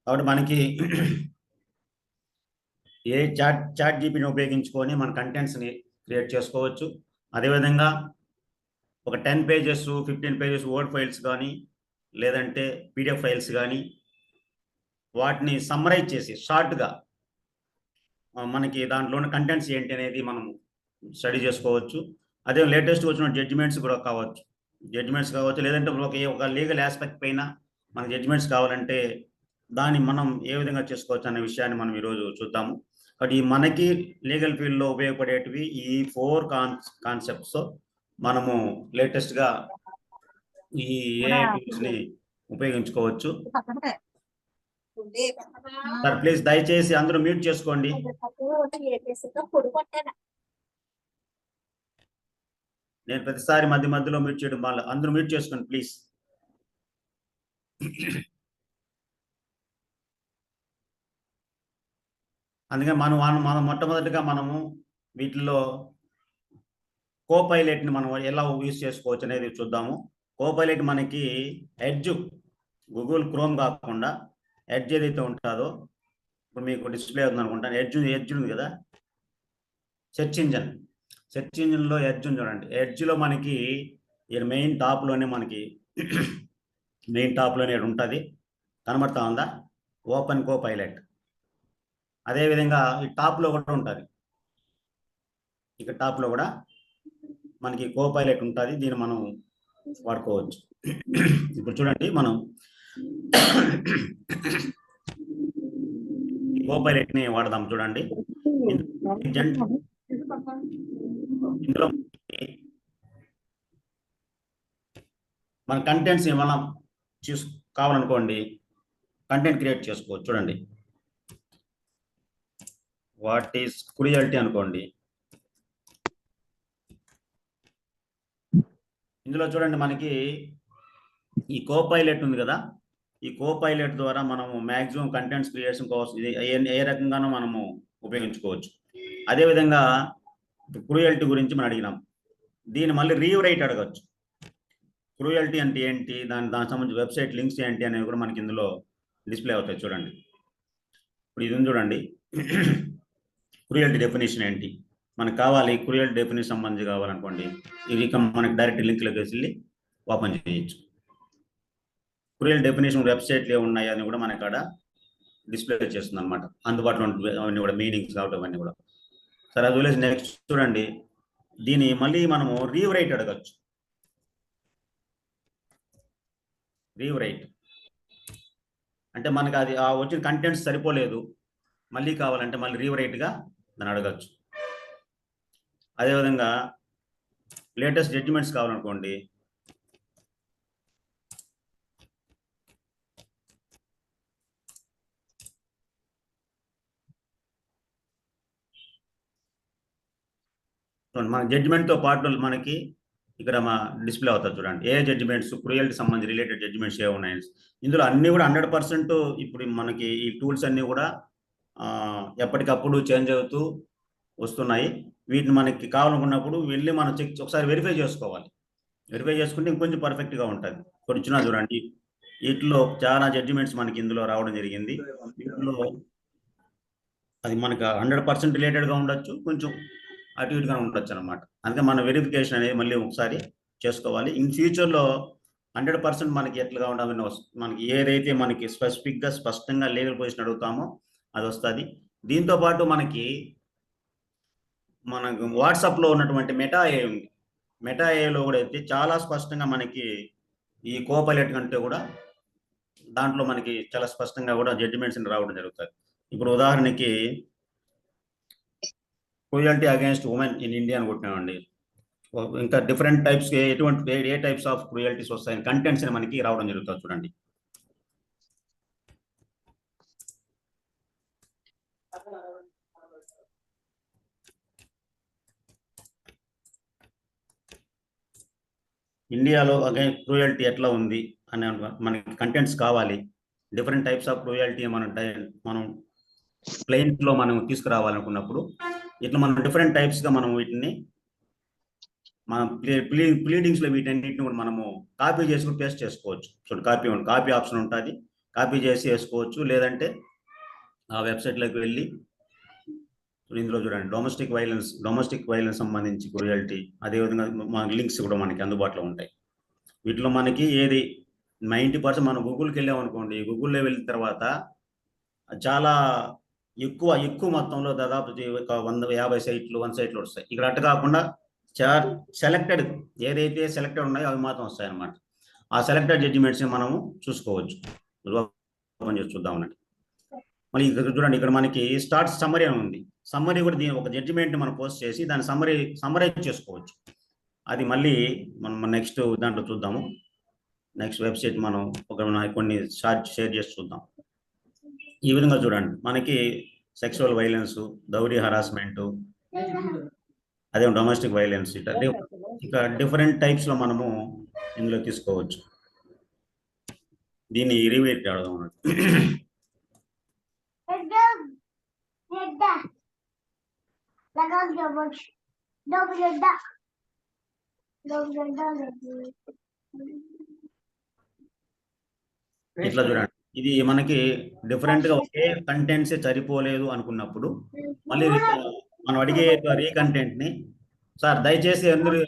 కాబట్టి మనకి ఏ చాట్ జీపీని ఉపయోగించుకొని మన కంటెంట్స్ని క్రియేట్ చేసుకోవచ్చు. అదేవిధంగా ఒక 10 పేజెస్ 15 పేజెస్ వర్డ్ ఫైల్స్ కానీ లేదంటే పీడిఎఫ్ ఫైల్స్ కానీ వాటిని సమ్మరైజ్ చేసి షార్ట్గా మనకి దాంట్లో ఉన్న కంటెంట్స్ ఏంటి అనేది మనం స్టడీ చేసుకోవచ్చు. అదే లేటెస్ట్ వచ్చిన జడ్జిమెంట్స్ కూడా కావచ్చు లేదంటే ఒక లీగల్ ఆస్పెక్ట్ పైన మనకి జడ్జిమెంట్స్ కావాలంటే దాన్ని మనం ఏ విధంగా చేసుకోవచ్చు అనే విషయాన్ని మనం ఈరోజు చూద్దాము. కాబట్టి మనకి లీగల్ ఫీల్డ్లో ఉపయోగపడేటివి ఈ 4 కాన్సెప్ట్స్ మనము లేటెస్ట్గా ఈ ఏఐ టూల్స్ని ఉపయోగించుకోవచ్చు. సార్ ప్లీజ్ దయచేసి అందరూ మ్యూట్ చేసుకోండి. నేను ప్రతిసారి మధ్యలో మ్యూట్ చేయడం వల్ల అందరూ మ్యూట్ చేసుకోండి ప్లీజ్. అందుకే మనం మొట్టమొదటిగా మనము వీటిల్లో కోపైలట్ని మనం ఎలా యూజ్ చేసుకోవచ్చు అనేది చూద్దాము. కోపైలట్ మనకి ఎడ్జ్, గూగుల్ క్రోమ్ కాకుండా ఎడ్జ్ ఏదైతే ఉంటుందో, ఇప్పుడు మీకు డిస్ప్లే అవుతుంది అనుకుంటాను. ఎడ్జ్ ఉంది కదా, సెర్చ్ ఇంజిన్లో ఎడ్జ్ ఉంది చూడండి. ఎడ్జ్లో మనకి మెయిన్ టాప్లోనే ఉంటుంది, కనబడతా ఉందా? Open Copilot. అదేవిధంగా ఈ టాప్లో కూడా ఉంటుంది, ఇక టాప్లో కూడా మనకి కోపైలట్ ఉంటుంది. దీన్ని మనం వాడుకోవచ్చు. ఇప్పుడు చూడండి, మనం కోపైలట్ని వాడదాం. చూడండి, ఇందులో మన కంటెంట్స్ ఏమైనా కావాలనుకోండి, కంటెంట్ క్రియేట్ చేసుకోవచ్చు. చూడండి, వాట్ ఈస్ క్రూయల్టీ అనుకోండి. ఇందులో చూడండి, మనకి ఈ కోపైలట్ ఉంది కదా, ఈ కోపైలట్ ద్వారా మనము మ్యాక్సిమం కంటెంట్స్ క్రియేషన్ కోసం ఏ రకంగానూ మనము ఉపయోగించుకోవచ్చు. అదేవిధంగా క్రూయల్టీ గురించి మనం అడిగినాం, దీన్ని మళ్ళీ రీరైట్ అడగచ్చు. క్రూయల్టీ అంటే ఏంటి, దానికి సంబంధించి వెబ్సైట్ లింక్స్ ఏంటి అనేవి కూడా మనకి ఇందులో డిస్ప్లే అవుతాయి. చూడండి, ఇప్పుడు ఇది చూడండి, క్రూయల్టీ డెఫినేషన్ ఏంటి మనకు కావాలి. క్రూయల్టీ డెఫినేషన్ సంబంధించి కావాలనుకోండి, ఇది మనకి డైరెక్ట్ లింక్లోకి వెళ్ళి ఓపెన్ చేయొచ్చు. క్రూయల్ డెఫినేషన్ వెబ్సైట్లు ఏమున్నాయి అని కూడా మనకి అక్కడ డిస్ప్లే చేస్తుంది అనమాట. అందుబాటులో అవన్నీ కూడా మీనింగ్స్ కాబట్టి అవన్నీ కూడా. సరే, అది వదిలేసి నెక్స్ట్ చూడండి, దీన్ని మళ్ళీ మనము రీరైట్ అడగచ్చు. రీరైట్ అంటే మనకి అది వచ్చిన కంటెంట్స్ సరిపోలేదు, మళ్ళీ కావాలంటే మళ్ళీ రీరైట్గా దాన్ని అడగచ్చు. అదేవిధంగా లేటెస్ట్ జడ్జిమెంట్స్ కావాలనుకోండి, మన జడ్జిమెంట్తో పాటు మనకి ఇక్కడ మా డిస్ప్లే అవుతుంది. చూడండి, ఏ జడ్జిమెంట్స్ క్రూయల్టీ సంబంధించి రిలేటెడ్ జడ్జిమెంట్స్ ఏ ఉన్నాయి. ఇందులో అన్నీ కూడా 100% ఇప్పుడు మనకి ఈ టూల్స్ అన్నీ కూడా ఎప్పటికప్పుడు చేంజ్ అవుతూ వస్తున్నాయి. వీటిని మనకి కావాలనుకున్నప్పుడు వెళ్ళి మనం ఒకసారి వెరిఫై చేసుకోవాలి. వెరిఫై చేసుకుంటే ఇంకొంచెం పర్ఫెక్ట్గా ఉంటుంది. కొంచెం చూడండి, వీటిలో చాలా జడ్జిమెంట్స్ మనకి ఇందులో రావడం జరిగింది. వీటిలో అది మనకు 100% రిలేటెడ్గా ఉండొచ్చు, కొంచెం అటు ఇటుగా ఉండొచ్చు అనమాట. అందుకే మన వెరిఫికేషన్ అనేది మళ్ళీ ఒకసారి చేసుకోవాలి. ఇన్ ఫ్యూచర్లో 100% మనకి ఎట్లుగా ఉండాలని మనకి ఏదైతే మనకి స్పెసిఫిక్గా స్పష్టంగా లీగల్ పొజిషన్ అడుగుతామో అది వస్తుంది. దీంతోపాటు మనకి వాట్సాప్లో ఉన్నటువంటి మెటా ఏ ఉంది. మెటా ఏలో కూడా అయితే చాలా స్పష్టంగా మనకి ఈ కోపైలట్ కంటే కూడా దాంట్లో మనకి చాలా స్పష్టంగా కూడా జడ్జిమెంట్స్ రావడం జరుగుతుంది. ఇప్పుడు ఉదాహరణకి cruelty against women in India అని కొట్టినామండి. ఇంకా డిఫరెంట్ టైప్స్ ఏ టైప్స్ ఆఫ్ క్రూయల్టీస్ వస్తాయని కంటెంట్స్ మనకి రావడం జరుగుతుంది. చూడండి, ఇండియాలో అగైన్ క్రూయల్టీ ఎట్లా ఉంది అని మనకి కంటెంట్స్ కావాలి. డిఫరెంట్ టైప్స్ ఆఫ్ క్రూయల్టీ మనం క్లయింట్లో మనం తీసుకురావాలనుకున్నప్పుడు ఇట్లా మనం డిఫరెంట్ టైప్స్గా మనం వీటిని మనం ప్లీడింగ్స్లో వీటన్నిటిని కూడా మనము కాపీ చేసుకుని పేస్ట్ చేసుకోవచ్చు. చూడండి, కాపీ ఆప్షన్ ఉంటుంది. కాపీ చేసి వేసుకోవచ్చు. లేదంటే ఆ వెబ్సైట్లోకి వెళ్ళి ఇందులో చూడండి, డొమెస్టిక్ వైలెన్స్ సంబంధించి క్రూయల్టీ, అదేవిధంగా మన లింక్స్ కూడా మనకి అందుబాటులో ఉంటాయి. వీటిలో మనకి ఏది 90% మనం గూగుల్కి వెళ్ళామనుకోండి, గూగుల్లో వెళ్ళిన తర్వాత చాలా ఎక్కువ మొత్తంలో దాదాపు ఒక 150 సైట్లు 100 సైట్లు వస్తాయి. ఇక్కడ అట్ట కాకుండా సెలెక్టెడ్ ఏదైతే సెలెక్టెడ్ ఉన్నాయో అవి మాత్రం వస్తాయి అన్నమాట. ఆ సెలెక్టెడ్ జడ్జిమెంట్స్ మనము చూసుకోవచ్చు. ఓపెన్ చేసి చూద్దామన్నట్టు. మళ్ళీ ఇక్కడ చూడండి, ఇక్కడ మనకి స్టార్ట్ సమ్మరీ అని ఉంది. సమ్మరీ కూడా దీని ఒక జడ్జిమెంట్ మనం పోస్ట్ చేసి దాని సమ్మరైజ్ చేసుకోవచ్చు. అది మళ్ళీ మనం నెక్స్ట్ దాంట్లో చూద్దాము. నెక్స్ట్ వెబ్సైట్ మనం కొన్ని షేర్ చేసి చూద్దాం. ఈ విధంగా చూడండి, మనకి సెక్షువల్ వైలెన్స్, దౌర్య హరాస్మెంట్, అదే డొమెస్టిక్ వైలెన్స్, ఇక డిఫరెంట్ టైప్స్ లో మనము ఇందులో తీసుకోవచ్చు. దీన్ని రివేట్ ఆడదాం అన్నట్టు. ఇట్లా చూడండి, ఇది మనకి డిఫరెంట్ గా ఒకే కంటెంట్స్ సరిపోలేదు అనుకున్నప్పుడు మళ్ళీ మనం అడిగే రీకంటెంట్ ని, సార్ దయచేసి అందరూ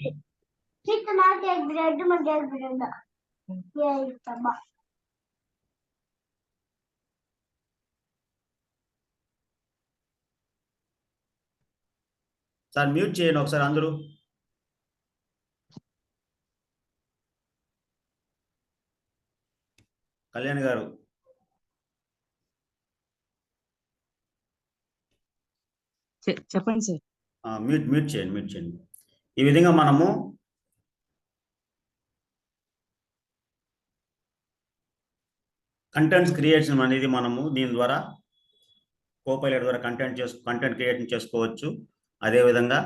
సార్ మ్యూట్ చేయండి ఒకసారి అందరూ. కళ్యాణ్ గారు చెప్పండి సార్. మ్యూట్ చేయండి. ఈ విధంగా మనము కంటెంట్స్ క్రియేషన్ అనేది మనము దీని ద్వారా కోపైలట్ ద్వారా కంటెంట్ క్రియేషన్ చేసుకోవచ్చు. అదేవిధంగా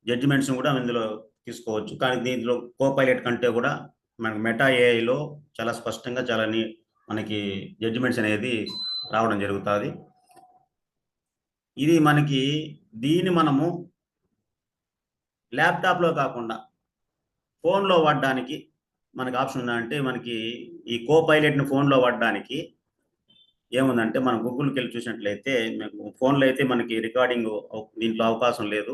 జడ్జిమెంట్స్ కూడా ఇందులో తీసుకోవచ్చు. కానీ దీంట్లో కోపైలట్ కంటే కూడా మనకి మెటా ఏఐలో చాలా స్పష్టంగా మనకి జడ్జిమెంట్స్ అనేది రావడం జరుగుతుంది. ఇది మనకి దీన్ని మనము ల్యాప్టాప్లో కాకుండా ఫోన్లో వాడడానికి మనకి ఆప్షన్ ఉందంటే, మనకి ఈ కోపైలట్ని ఫోన్లో వాడడానికి ఏముందంటే, మనం గూగుల్కి వెళ్ళి చూసినట్లయితే మీకు ఫోన్లో అయితే మనకి రికార్డింగ్ దీంట్లో అవకాశం లేదు,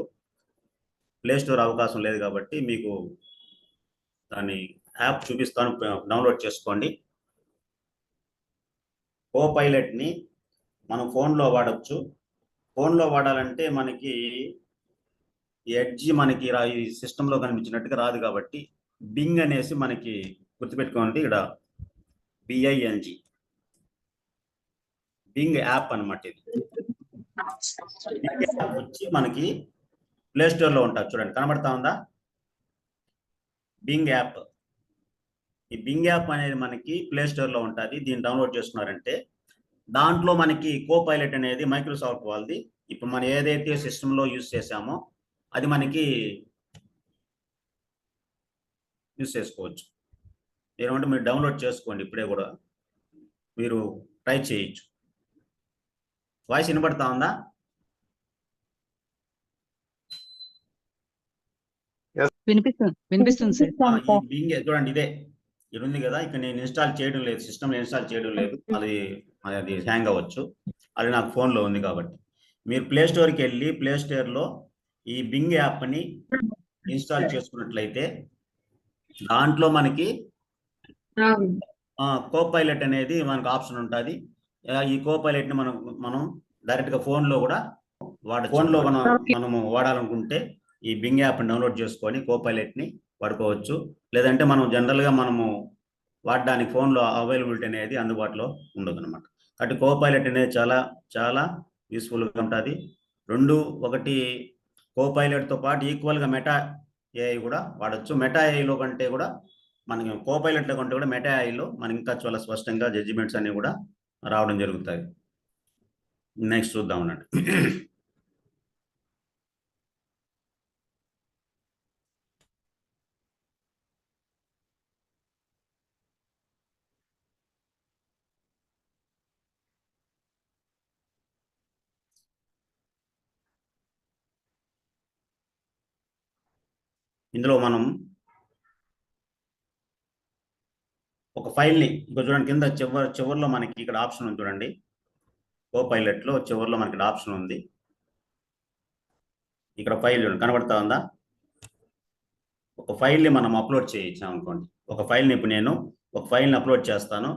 ప్లే స్టోర్ అవకాశం లేదు. కాబట్టి మీకు దాన్ని యాప్ చూపిస్తాను, డౌన్లోడ్ చేసుకోండి. కోపైలట్ని మనం ఫోన్లో వాడచ్చు. ఫోన్లో వాడాలంటే మనకి ఎడ్జ్ మనకి ఈ సిస్టంలో కనిపించినట్టుగా రాదు. కాబట్టి బింగ్ అనేసి మనకి గుర్తుపెట్టుకోండి, ఇక్కడ బిఐఎన్జి బింగ్ యాప్ అనమాట. ఇది బింగ్ యాప్ వచ్చి మనకి ప్లే స్టోర్లో ఉంటుంది. చూడండి, కనబడతా ఉందా బింగ్ యాప్? ఈ బింగ్ యాప్ అనేది మనకి ప్లే స్టోర్లో ఉంటుంది. దీన్ని డౌన్లోడ్ చేసుకున్నారంటే దాంట్లో మనకి కోపైలట్ అనేది మైక్రోసాఫ్ట్ వాళ్ళది. ఇప్పుడు మనం ఏదైతే సిస్టంలో యూజ్ చేసామో అది మనకి యూజ్ చేసుకోవచ్చు. ఏమంటే మీరు డౌన్లోడ్ చేసుకోండి, ఇప్పుడే కూడా మీరు ట్రై చేయొచ్చు. వాయిస్ వినబడతా ఉందా? వినిపిస్తుంది సార్. బింగ్ చూడండి, ఇదే ఇది ఉంది కదా, ఇక్కడ నేను ఇన్స్టాల్ చేయడం లేదు, సిస్టమ్ ఇన్స్టాల్ చేయడం లేదు. అది హ్యాంగ్ అవ్వచ్చు. అది నాకు ఫోన్లో ఉంది. కాబట్టి మీరు ప్లే స్టోర్కి వెళ్ళి ప్లే స్టోర్లో ఈ బింగ్ యాప్ని ఇన్స్టాల్ చేసుకున్నట్లయితే దాంట్లో మనకి కోపైలట్ అనేది మనకు ఆప్షన్ ఉంటుంది. ఈ కోపైలట్ని మనం డైరెక్ట్గా ఫోన్లో కూడా ఫోన్లో మనము వాడాలనుకుంటే ఈ బింగ్ యాప్ని డౌన్లోడ్ చేసుకొని కోపైలట్ని వాడుకోవచ్చు. లేదంటే మనం జనరల్గా మనము వాడడానికి ఫోన్లో అవైలబిలిటీ అనేది అందుబాటులో ఉండదు అనమాట. కాబట్టి కోపైలట్ అనేది చాలా చాలా యూస్ఫుల్గా ఉంటుంది. ఒకటి కోపైలట్తో పాటు ఈక్వల్గా మెటా ఏఐ కూడా వాడచ్చు. మెటా ఏఐలో కంటే కూడా మనకి కోపైలట్లో కంటే కూడా మెటా ఏఐలో మనకి ఇంకా చాలా స్పష్టంగా జడ్జిమెంట్స్ అన్ని కూడా రావడం జరుగుతాయి. నెక్స్ట్ చూద్దాం అన్నట్టు. ఇందులో మనం ఒక ఫైల్ని ఇక్కడ చూడండి, కింద చివరిలో మనకి ఇక్కడ ఆప్షన్ ఉంది చూడండి. కో పైలట్లో చివరిలో మనకి ఆప్షన్ ఉంది. ఇక్కడ ఫైల్ చూడండి, కనబడతా ఉందా? ఒక ఫైల్ని మనం అప్లోడ్ చేయించాం అనుకోండి. ఒక ఫైల్ని ఇప్పుడు నేను ఒక ఫైల్ని అప్లోడ్ చేస్తాను.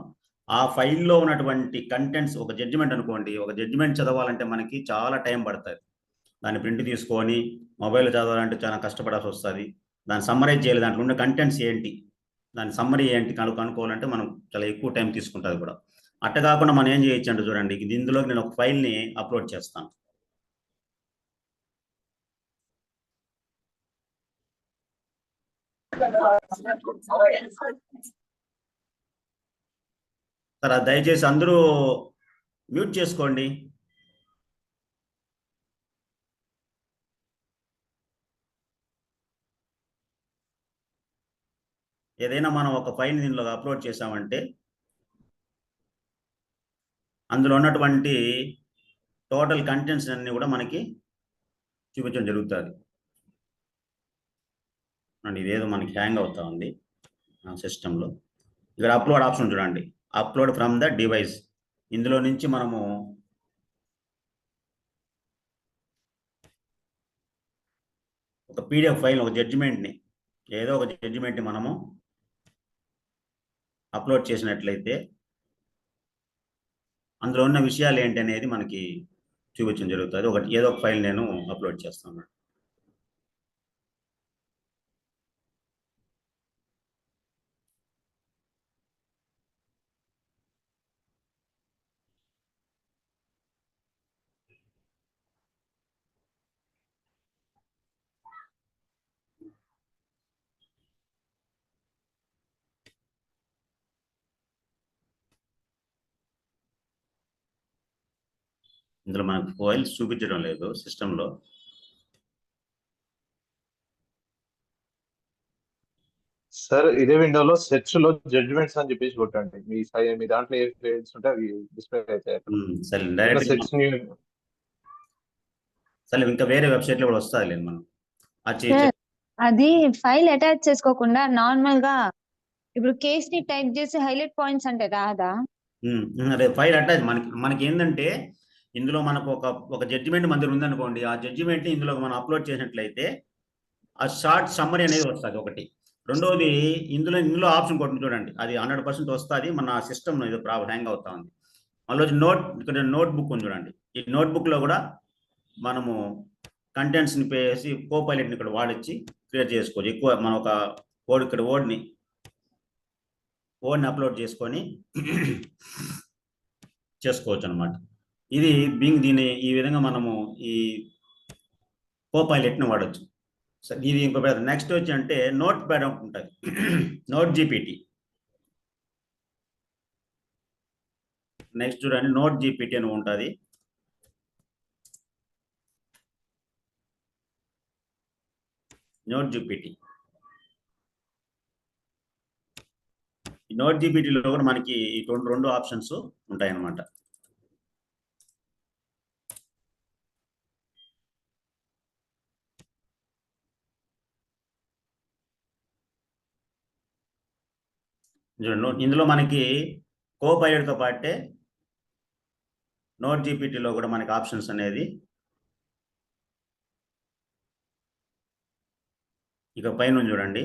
ఆ ఫైల్లో ఉన్నటువంటి కంటెంట్స్, ఒక జడ్జిమెంట్ అనుకోండి, ఒక జడ్జిమెంట్ చదవాలంటే మనకి చాలా టైం పడుతుంది. దాన్ని ప్రింట్ తీసుకొని మొబైల్ చదవాలంటే చాలా కష్టపడాల్సి వస్తుంది. దాన్ని సమ్మరైజ్ చేయాలి, దాంట్లో ఉన్న కంటెంట్స్ ఏంటి, దాని సమ్మరీ ఏంటి కనుక్కోవాలంటే మనం చాలా ఎక్కువ టైం తీసుకుంటుంది కూడా. అట్ట కాకుండా మనం ఏం చేయొచ్చు అంటే చూడండి, ఇందులోకి నేను ఒక ఫైల్ని అప్లోడ్ చేస్తాను. సార్ దయచేసి అందరూ మ్యూట్ చేసుకోండి. ఏదైనా మనం ఒక ఫైల్ దీనిలో అప్లోడ్ చేసామంటే అందులో ఉన్నటువంటి టోటల్ కంటెంట్స్ అన్ని కూడా మనకి చూపించడం జరుగుతుంది. అండ్ ఇదేదో మనకి హ్యాంగ్ అవుతా ఉంది సిస్టంలో. ఇక్కడ అప్లోడ్ ఆప్షన్ చూడండి, అప్లోడ్ ఫ్రమ్ ద డివైస్. ఇందులో నుంచి మనము ఒక పీడిఎఫ్ ఫైల్, ఒక జడ్జిమెంట్ని, ఏదో ఒక జడ్జిమెంట్ని మనము అప్లోడ్ చేసినట్లయితే అందులో ఉన్న విషయాలు ఏంటి అనేది మనకి చూపించడం జరుగుతుంది. ఏదో ఒక ఫైల్ నేను అప్లోడ్ చేస్తాను. ఇందులో మనకు ఫైల్స్ చూపించడం లేదు సిస్టంలో. సార్ ఇదే విండోలో సెర్చ్ లో జడ్జిమెంట్స్ అని చెప్పేసి కొట్టండి. మీ దాంట్లో ఏ ఫైల్స్ ఉంటే అవి డిస్ప్లే అవుతాయి. సరే డైరెక్ట్ సరే ఇంకా వేరే వెబ్సైట్ లో కూడా వస్తుంది మనం అది ఫైల్ అటాచ్ చేసుకోకుండా నార్మల్ గా ఇప్పుడు కేస్ ని టైప్ చేసి హైలైట్ పాయింట్స్ అంటే రాదా? అదే ఫైల్ అటాచ్ మనకి ఏంటంటే ఇందులో మనకు ఒక జడ్జిమెంట్ మన దగ్గర ఉందనుకోండి, ఆ జడ్జిమెంట్ ఇందులో మనం అప్లోడ్ చేసినట్లయితే ఆ షార్ట్ సమ్మరీ అనేది వస్తుంది ఒకటి. రెండోది ఇందులో ఆప్షన్ కొట్టి చూడండి, అది 100% వస్తుంది. మన సిస్టమ్ ఏదో ప్రాబ్లం హ్యాంగ్ అవుతా ఉంది. మళ్ళీ ఇక్కడ నోట్ బుక్ ఉంది చూడండి, ఈ నోట్ బుక్ లో కూడా మనము కంటెంట్స్ ని పేసి కో పైలట్ని ఇక్కడ వాడిచ్చి క్రియేట్ చేసుకోవచ్చు. ఎక్కువ మనం ఒక కోడ్ ఇక్కడ వర్డ్ని అప్లోడ్ చేసుకొని చేసుకోవచ్చు అనమాట. ఇది దీన్ని ఈ విధంగా మనము ఈ కో పైలట్ని వాడచ్చు. ఇది ఇంకో నెక్స్ట్ వచ్చి అంటే నోట్ ప్యాడ్ ఉంటుంది, నోట్ జీపీటీ. నెక్స్ట్ చూడండి, నోట్ జీపీటీ అని ఉంటుంది. నోట్ జీపీటీ, ఈ నోట్ జీపీటీలో కూడా మనకి ఈ రెండు ఆప్షన్స్ ఉంటాయి అన్నమాట. ఇందులో మనకి కో పైలట్తో పాటే నోట్ జీపీటీలో కూడా మనకి ఆప్షన్స్ అనేది ఇక పైన చూడండి,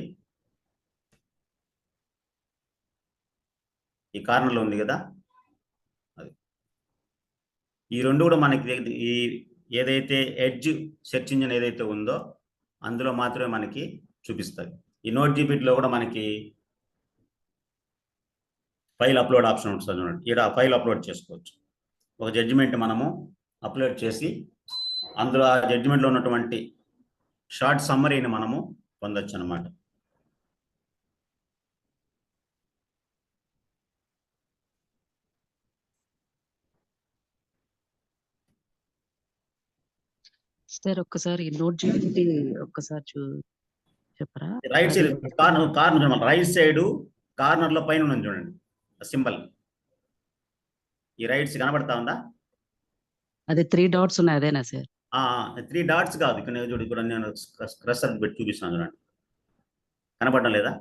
ఈ కార్నర్లో ఉంది కదా, అది ఈ రెండు కూడా మనకి ఈ ఏదైతే ఎడ్జ్ సెర్చ్ ఇంజిన్ ఏదైతే ఉందో అందులో మాత్రమే మనకి చూపిస్తుంది. ఈ నోట్ జీపీటీలో కూడా మనకి ఫైల్ అప్లోడ్ ఆప్షన్ ఉంటుంది చూడండి, ఇక్కడ ఫైల్ అప్లోడ్ చేసుకోవచ్చు. ఒక జడ్జిమెంట్ మనము అప్లోడ్ చేసి అందులో ఆ జడ్జిమెంట్లో ఉన్నటువంటి షార్ట్ సమ్మరీని మనము పొందొచ్చు అన్నమాట. సార్ ఒక్కసారి నోట్ జీపీటీ ఒక్కసారి చెప్పరా? Right side corner right side corner లో పైన ఉన్నది చూడండి సింబల్, ఈ రైట్స్ కనబడతా ఉందా? అదే 3 డాట్స్ ఉన్నాయి, అదేనా సార్? 3 డాట్స్ కాదు, ఇక్కడ చూడు, ఇక్కడ నేను క్రసర్ పెట్టి చూపిస్తాను చూడండి, కనబడడం లేదా?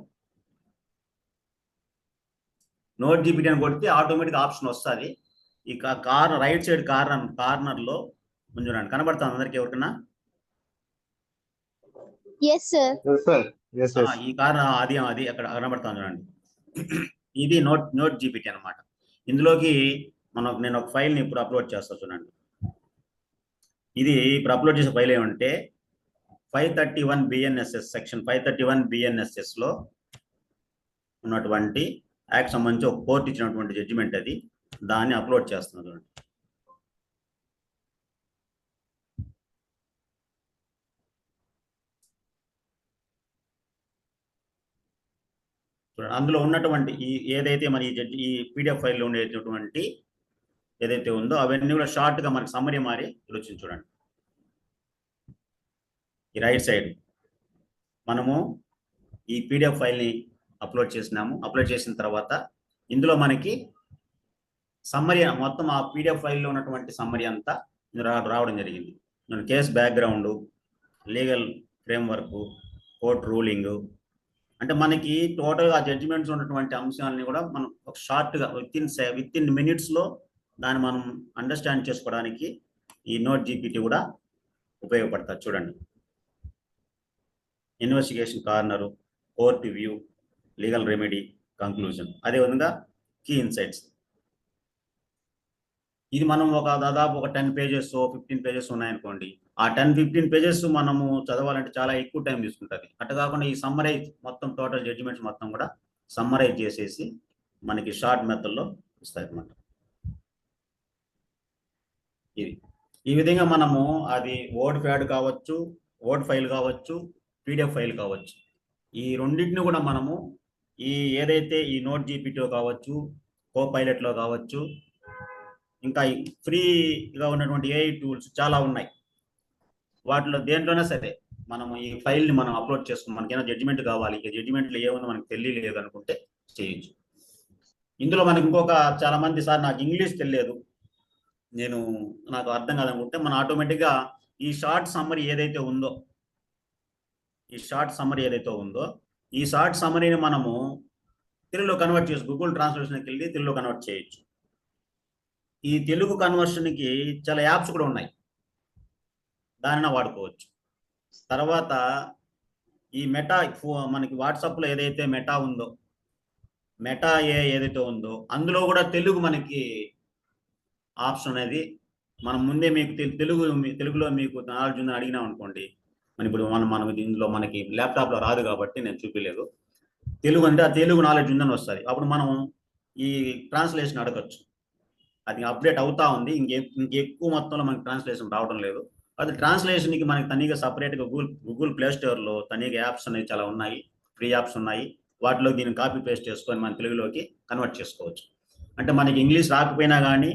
నోట్ జీపీటీ అని కొడితే ఆటోమేటిక్ ఆప్షన్ వస్తుంది. ఈ రైట్ సైడ్ కార్నర్లో చూడండి, కనబడుతుంది అందరికి ఎవరికైనా? Yes, sir. Yes, sir. Yes, yes. ఈ అది అక్కడ కనబడుతుంది చూడండి. ఇది నోట్ జీపీటీ అన్నమాట. ఇందులోకి నేను ఒక ఫైల్ని ఇప్పుడు అప్లోడ్ చేస్తాను చూడండి. ఇది ఇప్పుడు అప్లోడ్ చేసే ఫైల్ ఏమంటే 531 BNSS సెక్షన్ 531 BNSS లో ఉన్నటువంటి యాక్ట్ సంబంధించి ఒక కోర్టు ఇచ్చినటువంటి జడ్జిమెంట్ అది. దాన్ని అప్లోడ్ చేస్తున్నాను చూడండి. అందులో ఉన్నటువంటి ఏదైతే మన ఈ PDF ఫైల్లో ఉండేటటువంటి ఏదైతే ఉందో అవన్నీ కూడా షార్ట్గా మనకి సమ్మరీ మారి వచ్చింది చూడండి. ఈ రైట్ సైడ్ మనము ఈ PDF ఫైల్ని అప్లోడ్ చేసినాము. అప్లోడ్ చేసిన తర్వాత ఇందులో మనకి సమ్మరీ మొత్తం ఆ PDF ఫైల్లో ఉన్నటువంటి సమ్మరీ అంతా రావడం జరిగింది. Case background, legal framework, court ruling, అంటే మనకి టోటల్గా జడ్జిమెంట్స్ ఉన్నటువంటి అంశాలని కూడా మనం ఒక షార్ట్గా విత్ ఇన్ మినిట్స్లో దాన్ని మనం అండర్స్టాండ్ చేసుకోవడానికి ఈ నోట్ జీపీటీ కూడా ఉపయోగపడుతుంది చూడండి. Investigation corner, court view, legal remedy, conclusion, అదేవిధంగా కీ ఇన్సైట్స్. ఇది మనం దాదాపు ఒక 10 pages 15 pages ఉన్నాయనుకోండి. ఆ 10-15 pages మనము చదవాలంటే చాలా ఎక్కువ టైం తీసుకుంటుంది. అట్లా కాకుండా ఈ సమ్మరైజ్ మొత్తం టోటల్ జడ్జిమెంట్స్ మొత్తం కూడా సమ్మరైజ్ చేసేసి మనకి షార్ట్ మెథడ్లో ఇస్తాయి అన్నమాట. ఈ విధంగా మనము అది వర్డ్ ప్యాడ్ కావచ్చు, వర్డ్ ఫైల్ కావచ్చు, PDF ఫైల్ కావచ్చు, ఈ రెండింటిని కూడా మనము ఏదైతే ఈ నోట్ జీపీటీలో కావచ్చు, కోపైలట్లో కావచ్చు, ఇంకా ఫ్రీగా ఉన్నటువంటి AI టూల్స్ చాలా ఉన్నాయి. వాటిలో దేంట్లోనే సరే మనము ఈ ఫైల్ని మనం అప్లోడ్ చేసుకుని మనకైనా జడ్జిమెంట్ కావాలి, ఈ జడ్జిమెంట్లో ఏముందో మనకు తెలియలేదు అనుకుంటే చేయొచ్చు. ఇందులో మనకి ఇంకొక చాలా మంది సార్ నాకు ఇంగ్లీష్ తెలియదు, నాకు అర్థం కాదనుకుంటే మనం ఆటోమేటిక్గా ఈ షార్ట్ సమ్మరీ ఏదైతే ఉందో ఈ షార్ట్ సమ్మరీని మనము తెలుగులో కన్వర్ట్ చేసి గూగుల్ ట్రాన్స్లేషన్కి వెళ్ళి తెలుగులో కన్వర్ట్ చేయొచ్చు. ఈ తెలుగు కన్వర్షన్కి చాలా యాప్స్ కూడా ఉన్నాయి, దానిని వాడుకోవచ్చు. తర్వాత ఈ మెటా మనకి వాట్సాప్లో ఏదైతే మెటా ఏదైతే ఉందో అందులో కూడా తెలుగు మనకి ఆప్షన్ అనేది మనం ముందే మీకు తెలుగులో మీకు నాలెడ్జ్ ఉందని అడిగినాం అనుకోండి. ఇప్పుడు మనం ఇందులో మనకి ల్యాప్టాప్లో రాదు కాబట్టి నేను చూపించలేదు. తెలుగు అంటే ఆ తెలుగు నాలెడ్జ్ ఉందని వస్తుంది. అప్పుడు మనం ఈ ట్రాన్స్లేషన్ అడగచ్చు. అది అప్డేట్ అవుతా ఉంది, ఇంకెక్కువ మొత్తంలో మనకి ట్రాన్స్లేషన్ రావడం లేదు. అది ట్రాన్స్లేషన్కి మనకి తనీగా సపరేట్గా గూగుల్ ప్లే స్టోర్లో తనీగా యాప్స్ అనేవి చాలా ఉన్నాయి, ఫ్రీ యాప్స్ ఉన్నాయి. వాటిలో దీన్ని కాపీ పేస్ట్ చేసుకొని మన తెలుగులోకి కన్వర్ట్ చేసుకోవచ్చు. అంటే మనకి ఇంగ్లీష్ రాకపోయినా కానీ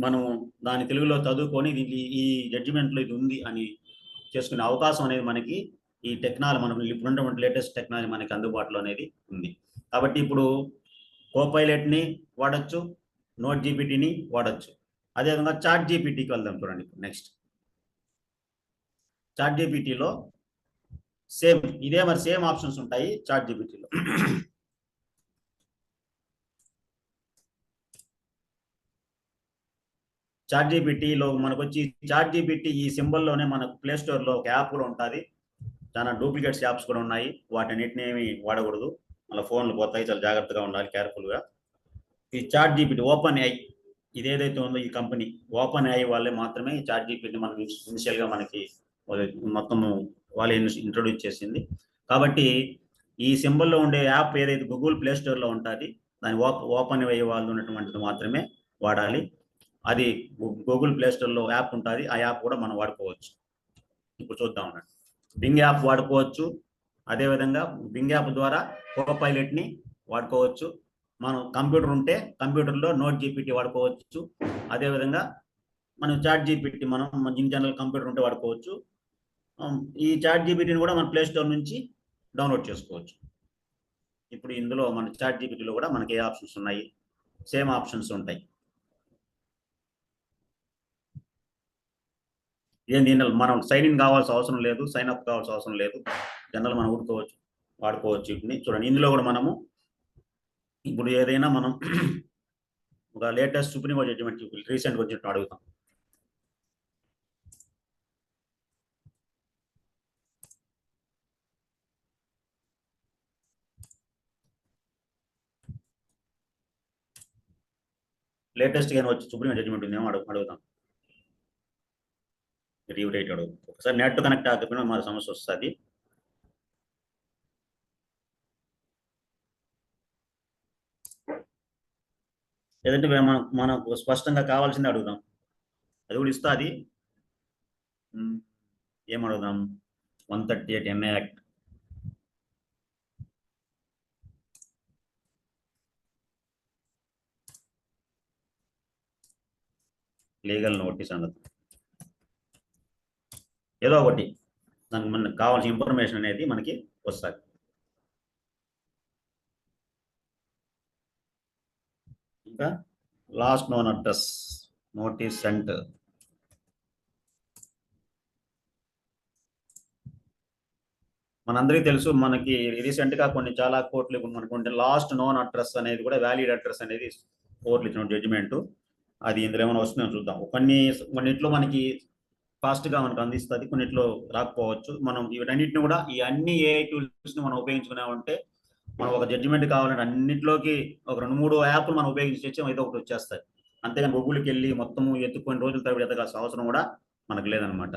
మనం దాని తెలుగులో చదువుకొని ఈ జడ్జిమెంట్లో ఇది ఉంది అని చేసుకునే అవకాశం అనేది మనకి ఈ టెక్నాలజీ, మనం ఇప్పుడు ఉన్నటువంటి లేటెస్ట్ టెక్నాలజీ మనకి అందుబాటులో అనేది ఉంది. కాబట్టి ఇప్పుడు కోపైలట్ని వాడచ్చు, నోట్ జీపీటీని వాడచ్చు. అదేవిధంగా చాట్ జీపీటీకి వెళ్దాం చూడండి. నెక్స్ట్ చాట్ జీపీటీలో సేమ్ ఆప్షన్స్ ఉంటాయి. చాట్ జీపీటీలో చాట్ జీపీటీలో మనకు వచ్చి చాట్ జీపీటీ ఈ సింబల్లోనే మనకు ప్లే స్టోర్లో ఒక యాప్ కూడా ఉంటుంది. చాలా డూప్లికేట్స్ యాప్స్ కూడా ఉన్నాయి, వాటన్నిటిని ఏమి వాడకూడదు, మళ్ళీ ఫోన్లు పోతాయి, చాలా జాగ్రత్తగా ఉండాలి, కేర్ఫుల్గా. ఈ చాట్ జీపీటీ ఓపెన్ AI ఇదేదైతే ఉందో ఈ కంపెనీ ఓపెన్ AI వాళ్ళే మాత్రమే ఈ చాట్ జీపీటీ మనకి ఇనిషియల్గా మనకి మొత్తము వాళ్ళే ఇంట్రొడ్యూస్ చేసింది. కాబట్టి ఈ సింబల్లో ఉండే యాప్ ఏదైతే గూగుల్ ప్లే స్టోర్లో ఉంటుంది దాని ఓపెన్ AI వాళ్ళు ఉన్నటువంటిది మాత్రమే వాడాలి. అది గూగుల్ ప్లే స్టోర్లో యాప్ ఉంటుంది, ఆ యాప్ కూడా మనం వాడుకోవచ్చు. ఇప్పుడు చూద్దాం అన్నట్టు. బింగ్ యాప్ వాడుకోవచ్చు. అదేవిధంగా బింగ్ యాప్ ద్వారా కోపైలట్ని వాడుకోవచ్చు. మనం కంప్యూటర్ ఉంటే కంప్యూటర్లో నోట్ జీపీటీ వాడుకోవచ్చు. అదేవిధంగా మనం చాట్ జీపీటీ మనం ఇన్ జనరల్ కంప్యూటర్ ఉంటే వాడుకోవచ్చు. ఈ చాట్ జీపీటీని కూడా మన ప్లే స్టోర్ నుంచి డౌన్లోడ్ చేసుకోవచ్చు. ఇప్పుడు ఇందులో మన చాట్ జీపీటీలో కూడా మనకి ఏ ఆప్షన్స్ ఉన్నాయి, సేమ్ ఆప్షన్స్ ఉంటాయి. దీనిలో మనం సైన్ ఇన్ కావాల్సిన అవసరం లేదు, సైన్ అప్ కావాల్సిన అవసరం లేదు. జనరల్ మనం వాడుకోవచ్చు వీటిని. చూడండి, ఇందులో కూడా మనము ఇప్పుడు ఏదైనా మనం ఒక లేటెస్ట్ సుప్రీం కోర్టు జడ్జిమెంట్ రీసెంట్గా వచ్చినట్టు అడుగుతాం. లేటెస్ట్ గా వచ్చి సుప్రీం జడ్జిమెంట్ ఉందేమో అడుగుతాం. రివ్యూ రేట్ అడుగుతాం. ఒకసారి నెట్ కనెక్ట్ ఆకపోయినా మన సమస్య వస్తుంది. లేదంటే మనకు స్పష్టంగా కావాల్సింది అడుగుదాం. అది కూడా ఇస్తా. అది ఏం అడుగుదాం? 138 NI యాక్ట్. లీగల్ నోటీస్ అన్నది ఏదో ఒకటి దానికి మనకు కావాల్సిన ఇన్ఫర్మేషన్ అనేది మనకి వస్తుంది. ఇంకా last known address notice sent. మనందరికీ తెలుసు, మనకి రీసెంట్ గా చాలా కోర్టులు మనకుంటే లాస్ట్ నోన్ అడ్రస్ అనేది కూడా వ్యాలిడ్ అడ్రస్ అనేది కోర్టులు ఇచ్చిన జడ్జిమెంట్. అది ఇందులో ఏమైనా వస్తుందో చూద్దాం. కొన్నిట్లో మనకి ఫాస్ట్ గా మనకు అందిస్తుంది, కొన్నిట్లో రాకపోవచ్చు. మనం వీటన్నిటిని కూడా ఈ అన్ని AI టూల్స్ ని మనం ఉపయోగించుకునే ఉంటే మనం ఒక జడ్జిమెంట్ కావాలంటే అన్నింటిలోకి ఒక 2-3 యాప్లు మనం ఉపయోగించి అయితే ఒకటి వచ్చేస్తాయి. అంతేగాని గూగుల్కి వెళ్ళి మొత్తము ఎత్తుకొని రోజుల తరబడి ఎదగాల్సిన అవసరం కూడా మనకు లేదనమాట.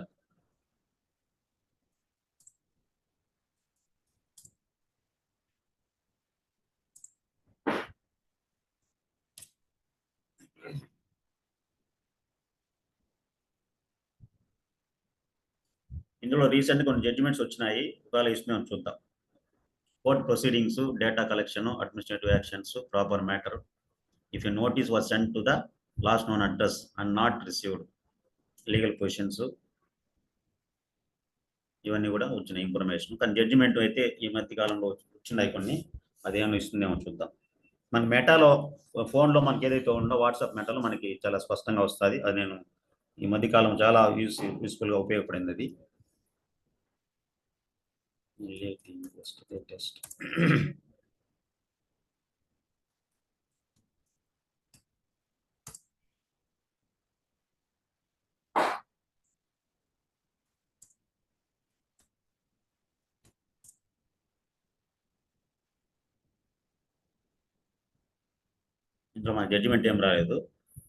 ఇందులో రీసెంట్ కొన్ని జడ్జిమెంట్స్ వచ్చినాయి, ఒకవేళ ఇస్తున్నాం చూద్దాం. Court proceedings, data collection, administrative actions, proper matter, if a notice was sent to the last known address and not received, legal positions, ఇవన్నీ కూడా వచ్చిన ఇన్ఫర్మేషన్. కానీ జడ్జిమెంట్ అయితే ఈ మధ్య కాలంలో వచ్చినాయి కొన్ని, అదేమో ఇస్తుందేమో చూద్దాం. మన మెటాలో ఫోన్లో మనకి ఏదైతే ఉందో వాట్సాప్ మెటాలో మనకి చాలా స్పష్టంగా వస్తుంది. అది నేను ఈ మధ్య కాలం చాలా యూస్ఫుల్గా ఉపయోగపడింది. అది టెస్ట్ ఇందులో మన జడ్జిమెంట్ ఏం రాలేదు,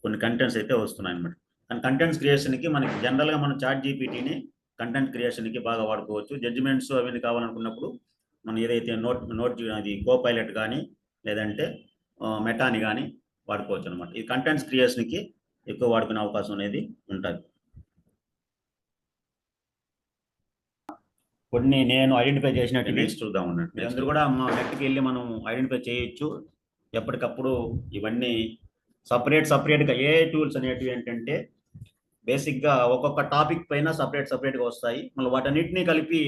కొన్ని కంటెంట్స్ అయితే వస్తున్నాయి అన్నమాట. కానీ కంటెంట్స్ క్రియేషన్కి మనకి జనరల్గా మనం చాట్ జీపీటీని కంటెంట్ క్రియేషన్కి బాగా వాడుకోవచ్చు. జడ్జిమెంట్స్ అవన్నీ కావాలనుకున్నప్పుడు మనం ఏదైతే అది కోపైలట్ కానీ లేదంటే మెటాని కానీ వాడుకోవచ్చు అనమాట. ఈ కంటెంట్స్ క్రియేషన్కి ఎక్కువ వాడుకునే అవకాశం అనేది ఉంటుంది. కొన్ని నేను ఐడెంటిఫై చేసినట్టు నెక్స్ట్ చూద్దాం ఉన్నట్టు. మీరందరూ కూడా మా నెట్కి వెళ్ళి మనం ఐడెంటిఫై చేయొచ్చు ఎప్పటికప్పుడు. ఇవన్నీ సపరేట్గా ఏ టూల్స్ అనేటివి ఏంటంటే బేసిక్గా ఒక్కొక్క టాపిక్ పైన సపరేట్గా వస్తాయి. మళ్ళీ వాటన్నిటినీ కలిపి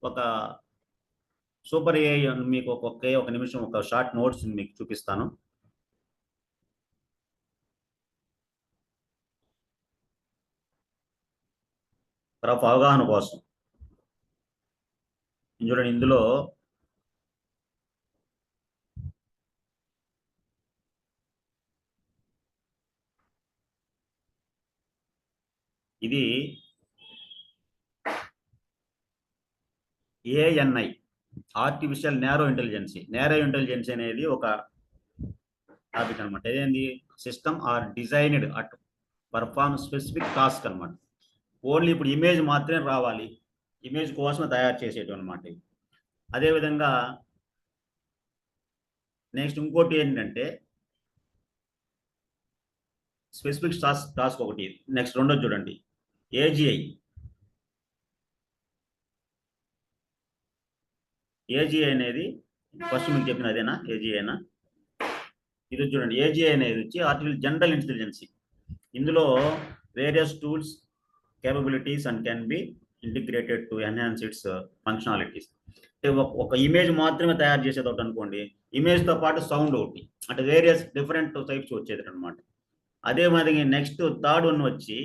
ఒక సూపర్ AI మీకు ఒక నిమిషం ఒక షార్ట్ నోట్స్ మీకు చూపిస్తాను. తర్వాత అవగాహన కోసం చూడండి, ఇందులో ఇది ANI ఆర్టిఫిషియల్ నేరో ఇంటెలిజెన్సీ అనేది ఒక టాపిక్ అనమాట. ఇదేంది? System are designed at perform specific task అనమాట. ఓన్లీ ఇప్పుడు ఇమేజ్ మాత్రమే రావాలి, ఇమేజ్ కోసం తయారు చేసేటం అనమాట. అదేవిధంగా నెక్స్ట్ ఇంకోటి ఏంటంటే స్పెసిఫిక్ టాస్క్ ఒకటి. నెక్స్ట్ రెండోది చూడండి, AGI అనేది ఫస్ట్ మీకు చెప్పిన అదేనా? AGIనా? ఇది చూడండి, AGI అనేది వచ్చి ఆర్టిఫిషియల్ జనరల్ ఇంటెలిజెన్సీ. ఇందులో various tools capabilities and can be integrated to enhance its functionalities. ఒక ఇమేజ్ మాత్రమే తయారు చేసేది ఒకటి అనుకోండి, ఇమేజ్తో పాటు సౌండ్ ఒకటి, అంటే వేరియస్ డిఫరెంట్ టైప్స్ వచ్చేది అనమాట. అదే మాదిరి నెక్స్ట్ థర్డ్ వన్ వచ్చి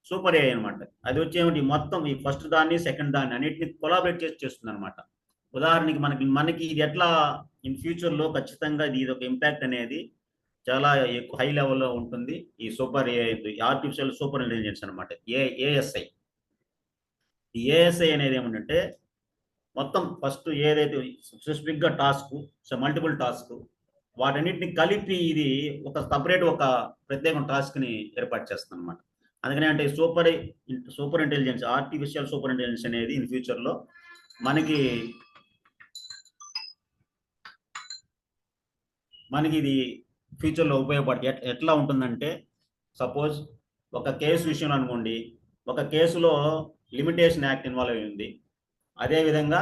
సూపర్ AI అనమాట. అది వచ్చి ఏమిటి? మొత్తం ఈ ఫస్ట్ దాన్ని సెకండ్ దాన్ని అన్నిటిని కొలాబరేట్ చేస్తుంది అనమాట. ఉదాహరణకి మనకి ఇది ఎట్లా ఇన్ ఫ్యూచర్ లో ఖచ్చితంగా ఇది ఒక ఇంపాక్ట్ అనేది చాలా ఎక్కువ హై లెవెల్లో ఉంటుంది. ఈ ఆర్టిఫిషియల్ సూపర్ ఇంటెలిజెన్స్ అనమాట, ఏఎస్ఐ. ఈ ఏఎస్ఐ అనేది ఏమంటే మొత్తం ఫస్ట్ ఏదైతే స్పెసిఫిక్ గా టాస్క్, మల్టిపుల్ టాస్క్, వాటన్నిటిని కలిపి ఇది ఒక సపరేట్ ఒక ప్రత్యేక టాస్క్ ని ఏర్పాటు చేస్తుంది అనమాట. అందుకని అంటే super intelligence, artificial super intelligence అనేది ఇన్ ఫ్యూచర్ లో మనకి ఇది ఫ్యూచర్ లో ఉపయోగపడుతుంది. ఎట్లా ఉంటుందంటే సపోజ్ ఒక కేసు విషయంలో అనుకోండి, ఒక కేసులో లిమిటేషన్ యాక్ట్ ఇన్వాల్వ్ అయి ఉంది, అదేవిధంగా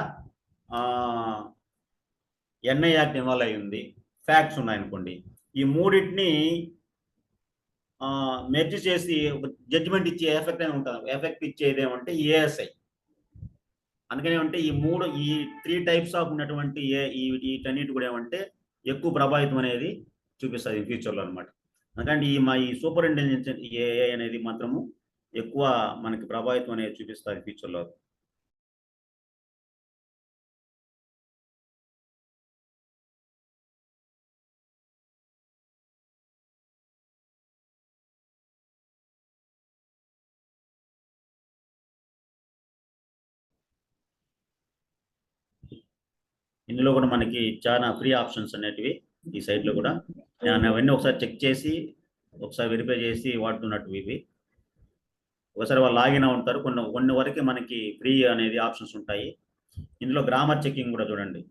ఎన్ఐ యాక్ట్ ఇన్వాల్వ్ అయి ఉంది, ఫ్యాక్ట్స్ ఉన్నాయనుకోండి. ఈ మూడింటిని మెర్జ్ చేసి ఒక జడ్జిమెంట్ ఇచ్చే ఎఫెక్ట్ అని ఉంటుంది. ఎఫెక్ట్ ఇచ్చేది ఏమంటే ఏఎస్ఐ. అందుకని ఏమంటే ఈ 3 టైప్స్ ఆఫ్ ఉన్నటువంటి వీటన్నిటి కూడా ఏమంటే ఎక్కువ ప్రభావితం అనేది చూపిస్తుంది ఫ్యూచర్లో అనమాట. ఎందుకంటే ఈ సూపర్ ఇంటెలిజెన్స్ ఏఐ అనేది మాత్రము ఎక్కువ మనకి ప్రభావితం అనేది చూపిస్తుంది ఫ్యూచర్లో. ఇందులో కూడా మనకి చాలా ఫ్రీ ఆప్షన్స్ అనేటివి ఈ సైట్ లో కూడా నేను అవన్నీ ఒకసారి చెక్ చేసి ఒకసారి వెరిఫై చేసి వాడుతున్నట్టు ఇవి. ఒకసారి వాళ్ళు లాగిన్ ఉంటారు, కొన్ని వరకు మనకి ఫ్రీ అనేది ఆప్షన్స్ ఉంటాయి. ఇందులో గ్రామర్ చెకింగ్ కూడా చూడండి,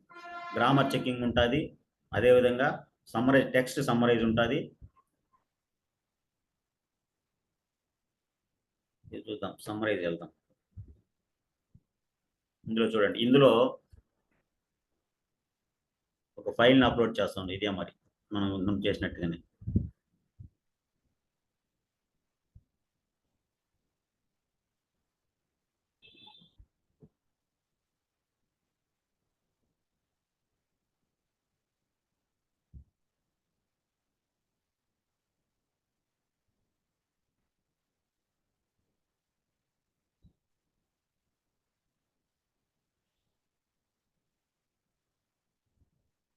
గ్రామర్ చెకింగ్ ఉంటుంది. అదేవిధంగా టెక్స్ట్ సమ్మరైజ్ ఉంటుంది. చూద్దాం, సమ్మరైజ్ వెళ్దాం. ఇందులో చూడండి, ఇందులో ఒక ఫైల్ని అప్లోడ్ చేస్తాం. ఇదే మరి మనం చేసినట్టుగానే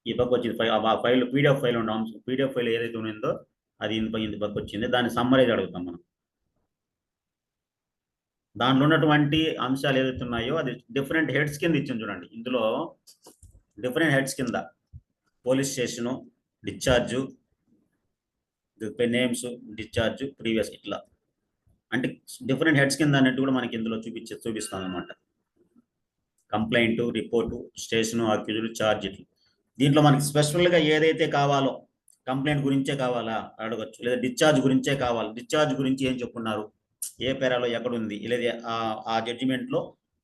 ఈ పక్క వచ్చింది ఫైల్, పీడిఎఫ్ ఫైల్ ఉన్నాం. పీడిఎఫ్ ఫైల్ ఏదైతే ఉందో అది ఇంత పక్క వచ్చింది. దాన్ని సమ్మరైజ్ అడుగుతాం మనం. దాంట్లో ఉన్నటువంటి అంశాలు ఏదైతే ఉన్నాయో అది డిఫరెంట్ హెడ్స్ కింద ఇచ్చింది చూడండి. ఇందులో డిఫరెంట్ హెడ్స్ కింద police station, discharge, names, discharge, previous, ఇట్లా అంటే డిఫరెంట్ హెడ్స్ కింద అన్నట్టు కూడా మనకి ఇందులో చూపిస్తాం అనమాట. Complaint, report, station, accused, charge. దీంట్లో మనకి స్పెషల్గా ఏదైతే కావాలో, కంప్లైంట్ గురించే కావాలా అడగచ్చు, లేదా డిశ్చార్జ్ గురించే కావాలి, డిశ్చార్జ్ గురించి ఏం చెప్పున్నారు, ఏ పేరాలో ఎక్కడ ఉంది, లేదా ఆ జడ్జిమెంట్లో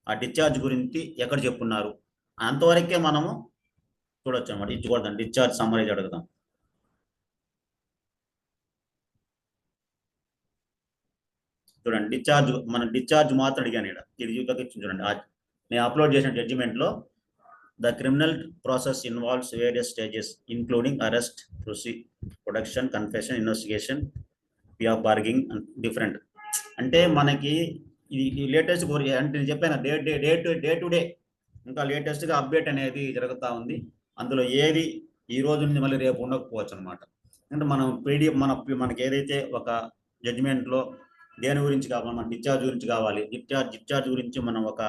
ఆ డిశ్చార్జ్ గురించి ఎక్కడ చెప్పున్నారు, అంతవరకే మనము చూడొచ్చు అనమాట. ఇచ్చుకోవద్దాం, డిశ్చార్జ్ సమ్మరైజ్ అడుగుదాం. చూడండి, డిశ్చార్జ్ మాత్రం అడిగాను. ఇది చూడండి, నేను అప్లోడ్ చేసిన జడ్జిమెంట్లో the criminal process involves various stages including arrest, production, confession, investigation, plea of bargaining, different. అంటే మనకి ఇది లేటెస్ట్ అంటే నేను చెప్పాను, డే టు డే ఇంకా లేటెస్ట్గా అప్డేట్ అనేది జరుగుతూ ఉంది. అందులో ఏది ఈ రోజు నుండి మళ్ళీ రేపు ఉండకపోవచ్చు అనమాట. అంటే మనం మనకి ఏదైతే ఒక జడ్జిమెంట్లో దేని గురించి కావాలి, మన డిశ్చార్జ్ గురించి కావాలి, డిశ్చార్జ్ గురించి మనం ఒక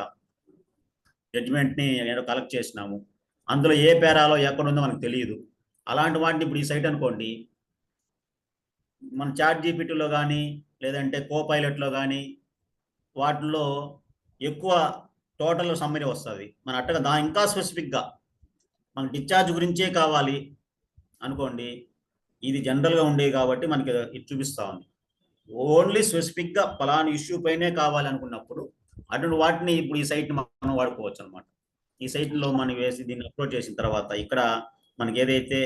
జడ్జిమెంట్ని ఏదో కలెక్ట్ చేసినాము, అందులో ఏ పేరాలో ఎక్కడుందో మనకు తెలియదు. అలాంటి వాటిని ఇప్పుడు ఈ సైట్ అనుకోండి, మన చాట్ జీపీటీలో కానీ లేదంటే కోపైలట్లో కానీ వాటిల్లో ఎక్కువ టోటల్ సమ్మరీ వస్తుంది. మన అట్టగా ఇంకా స్పెసిఫిక్గా మన డిశ్చార్జ్ గురించే కావాలి అనుకోండి, ఇది జనరల్గా ఉండేవి కాబట్టి మనకి ఇది చూపిస్తూ ఉంది. ఓన్లీ స్పెసిఫిక్గా ఫలానా ఇష్యూ పైనే కావాలి అనుకున్నప్పుడు అటువంటి వాటిని ఇప్పుడు ఈ సైట్ని మనం వాడుకోవచ్చు అనమాట. ఈ సైట్లో మనం వేసి దీన్ని అప్లోడ్ చేసిన తర్వాత ఇక్కడ మనకి ఏదైతే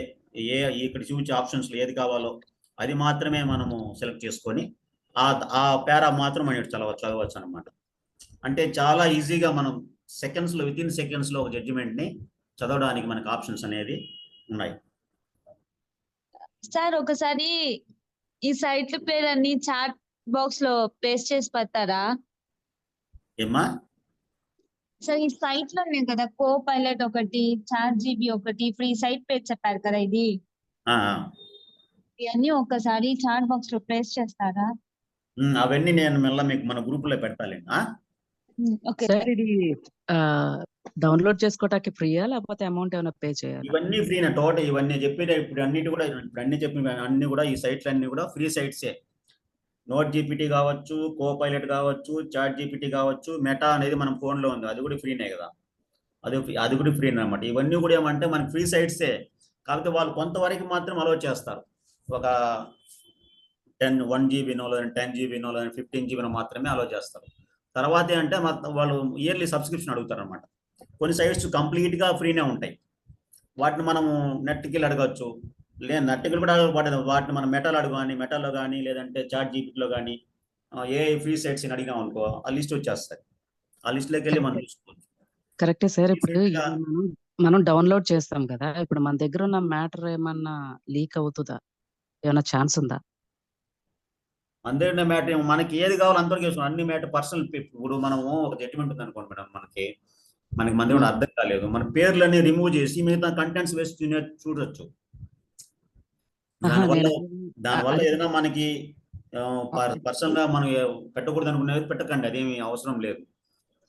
ఇక్కడ చూపించే ఆప్షన్స్లో ఏది కావాలో అది మాత్రమే మనము సెలెక్ట్ చేసుకొని ఆ పేరా మాత్రం మనం చదవచ్చు అనమాట. అంటే చాలా ఈజీగా మనం విత్ ఇన్ సెకండ్స్లో ఒక జడ్జిమెంట్ని చదవడానికి మనకు ఆప్షన్స్ అనేది ఉన్నాయి. సార్ ఒకసారి ఈ సైట్ల పేరన్ని చాట్ బాక్స్ లో పేస్ట్ చేసి పెడతారా? ఏమ్మా? సార్ ఈ సైట్ లో ఉన్నాయి కదా, కో పైలట్ ఒకటి, చాట్ జీబీ ఒకటి, ఫ్రీ సైట్ పేజ్ చెప్పారు కదా, ఇది ఆ, ఇవన్నీ ఒక్కసారి చాట్ బాక్స్ లో ప్లేస్ చేస్తారా? అవన్నీ నేను మళ్ళీ మీకు మన గ్రూప్ లో పెడతాలేండి. ఓకే సార్ ఇది డౌన్లోడ్ చేసుకోవటానికి ఫ్రీయా లేకపోతే అమౌంట్ ఏమైనా పే చేయాలా? ఇవన్నీ ఫ్రీనా టోటల్, ఇవన్నీ చెప్పేది ఇప్పుడు అన్నిటి కూడా, ఇప్పుడు అన్ని చెప్పిన అన్ని కూడా ఈ సైట్లు అన్ని కూడా ఫ్రీ సైట్సే. నోట్ జీపీటీ కావచ్చు, కో పైలట్ కావచ్చు, చాట్ జీపీటీ కావచ్చు, మెటా అనేది మన ఫోన్లో ఉంది, అది కూడా ఫ్రీనే కదా, అది కూడా ఫ్రీ అనమాట. ఇవన్నీ కూడా ఏమంటే మనకి ఫ్రీ సైట్సే, కాకపోతే వాళ్ళు కొంతవరకు మాత్రం అలో చేస్తారు. ఒక 1 జీబీనో లేదా 10 జీబీనో లేదా 15 జీబీనో మాత్రమే అలో చేస్తారు. తర్వాత అంటే వాళ్ళు ఇయర్లీ సబ్స్క్రిప్షన్ అడుగుతారు అనమాట. కొన్ని సైట్స్ కంప్లీట్గా ఫ్రీనే ఉంటాయి, వాటిని మనము నెట్కి అడగచ్చు. లేదు నెట్కి కూడా వాటిని మనం మెటాలో కానీ లేదంటే చాట్ జీపీటీలో కానీ ఏ ఫ్రీ సైట్స్ అడిగాం అనుకో, ఆ లిస్ట్ వచ్చేస్తాయి. ఆ లిస్ట్లోకి వెళ్ళి మనం చూసుకోవచ్చు. కరెక్టే సార్. ఇప్పుడు Recent గా- ఇది మనం డౌన్లోడ్ చేస్తాం కదా, ఇప్పుడు మన దగ్గర ఉన్న మ్యాటర్ ఏమన్నా లీక్ అవుతుందా? ఏమైనా ఛాన్స్ ఉందా? అందరి మ్యాటర్ మనకి ఏది కావాలో అంతవరకు చేసుకోవాలి. అన్ని మ్యాటర్ పర్సనల్. ఇప్పుడు మనము ఒక జడ్జిమెంట్ ఉంది అనుకోండి మేడం, మనకి మంది కూడా అర్థం కాలేదు, మన పేర్లన్నీ రిమూవ్ చేసి మిగతా కంటెంట్స్ వేసి చూడొచ్చు. దానివల్ల ఏదైనా మనకి పర్సనల్ గా మనం పెట్టకూడదు అనుకునేది పెట్టకండి, అదేమి అవసరం లేదు.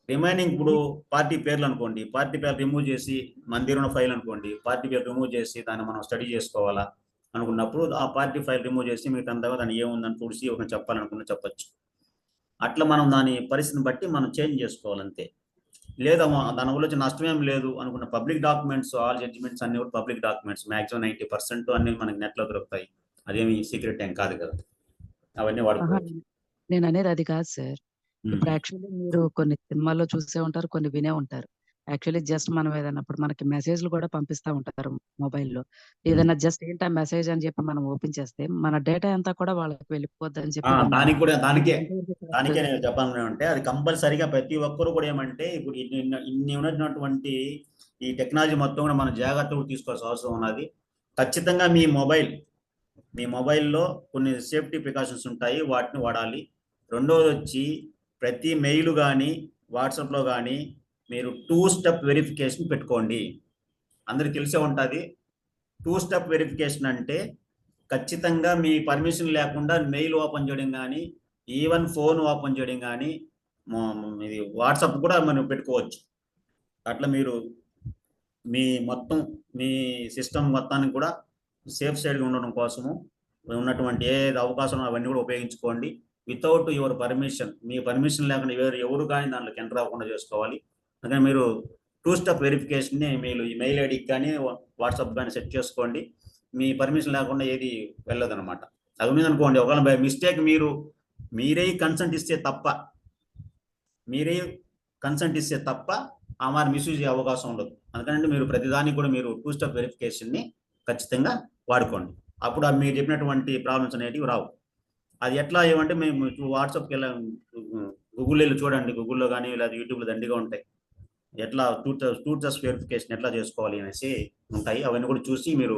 రిమైనింగ్ ఇప్పుడు పార్టీ పేర్లు అనుకోండి, పార్టీ పేర్లు రిమూవ్ చేసి మన దగ్గర ఉన్న ఫైల్ అనుకోండి, పార్టీ పేరు రిమూవ్ చేసి దాన్ని మనం స్టడీ చేసుకోవాలా అనుకున్నప్పుడు ఆ పార్టీ ఫైల్ రిమూవ్ చేసి మీకు అంతగా దాన్ని ఏముందని చూసి ఒక చెప్పాలనుకున్నా చెప్పచ్చు. అట్లా మనం దాని పరిస్థితిని బట్టి మనం చేంజ్ చేసుకోవాలంతే. లేదా దానివల్ల వచ్చే నష్టం ఏం లేదు అనుకున్న పబ్లిక్ డాక్యుమెంట్స్, ఆల్ జడ్జిమెంట్స్ అన్ని కూడా పబ్లిక్ డాక్యుమెంట్స్, మాక్సిమం 90% అన్ని మనకి నెట్లో దొరుకుతాయి, అదేమి సీక్రెట్ ఏం కాదు కదా, అవన్నీ వాడుకోవచ్చు. నేను అనేది అది కాదు సార్. ఇప్పుడు యాక్చువల్లీ మీరు కొన్ని సినిమాల్లో చూసే ఉంటారు, కొన్ని వినే ఉంటారు. యాక్చువల్లీ జస్ట్ మనం ఏదైనా ఇప్పుడు మనకి మెసేజ్లు కూడా పంపిస్తా ఉంటారు మొబైల్లో. ఏదైనా జస్ట్ ఏంటా మెసేజ్ అని చెప్పి మనం ఓపెన్ చేస్తే మన డేటా అంతా కూడా వాళ్ళకి వెళ్ళిపోద్ది అని చెప్పి దానికే నేను చెప్పాలంటే అది కంపల్సరీగా ప్రతి ఒక్కరు కూడా ఏమంటే ఇప్పుడు ఇన్ని ఉన్నటువంటి ఈ టెక్నాలజీ మొత్తం కూడా మనం జాగ్రత్తగా తీసుకోవాల్సిన అవసరం ఉన్నది. ఖచ్చితంగా మీ మొబైల్లో కొన్ని సేఫ్టీ ప్రికాషన్స్ ఉంటాయి, వాటిని వాడాలి. రెండోది వచ్చి ప్రతి మెయిల్ కానీ వాట్సాప్లో కానీ మీరు 2 స్టెప్ వెరిఫికేషన్ పెట్టుకోండి. అందరికి తెలిసే ఉంటుంది. 2 స్టెప్ వెరిఫికేషన్ అంటే ఖచ్చితంగా మీ పర్మిషన్ లేకుండా మెయిల్ ఓపెన్ చేయడం కానీ, ఈవెన్ ఫోన్ ఓపెన్ చేయడం కానీ, ఇది వాట్సాప్ కూడా మనం పెట్టుకోవచ్చు. అట్లా మీరు మీ సిస్టమ్ మొత్తానికి కూడా సేఫ్ సైడ్గా ఉండడం కోసము ఉన్నటువంటి ఏ అవకాశం అవన్నీ కూడా ఉపయోగించుకోండి. Without your permission, me permission లేకుండా ఎవరు కానీ దాంట్లోకి ఎంటర్ అవ్వకుండా చేసుకోవాలి. అందుకని మీరు 2 స్టెప్ వెరిఫికేషన్ని మీరు మెయిల్ ఐడికి కానీ వాట్సాప్ కానీ సెట్ చేసుకోండి. మీ పర్మిషన్ లేకుండా ఏది వెళ్ళదన్నమాట. అది ఉన్నదనుకోండి, ఒకవేళ బై మిస్టేక్ మీరే కన్సెంట్ ఇస్తే తప్ప ఆ మరి మిస్యూజ్ అయ్యే అవకాశం ఉండదు. అందుకంటే మీరు ప్రతిదానికి కూడా మీరు 2 స్టెప్ వెరిఫికేషన్ని ఖచ్చితంగా వాడుకోండి. అప్పుడు మీరు చెప్పినటువంటి ప్రాబ్లమ్స్ అనేటివి రావు. అది ఎట్లా ఏమంటే మేము వాట్సాప్కి వెళ్ళి గూగుల్ వెళ్ళి చూడండి, గూగుల్లో కానీ లేదా యూట్యూబ్లో దండిగా ఉంటాయి, ఎట్లా 2 స్టెప్ వెరిఫికేషన్ ఎట్లా చేసుకోవాలి అనేసి ఉంటాయి. అవన్నీ కూడా చూసి మీరు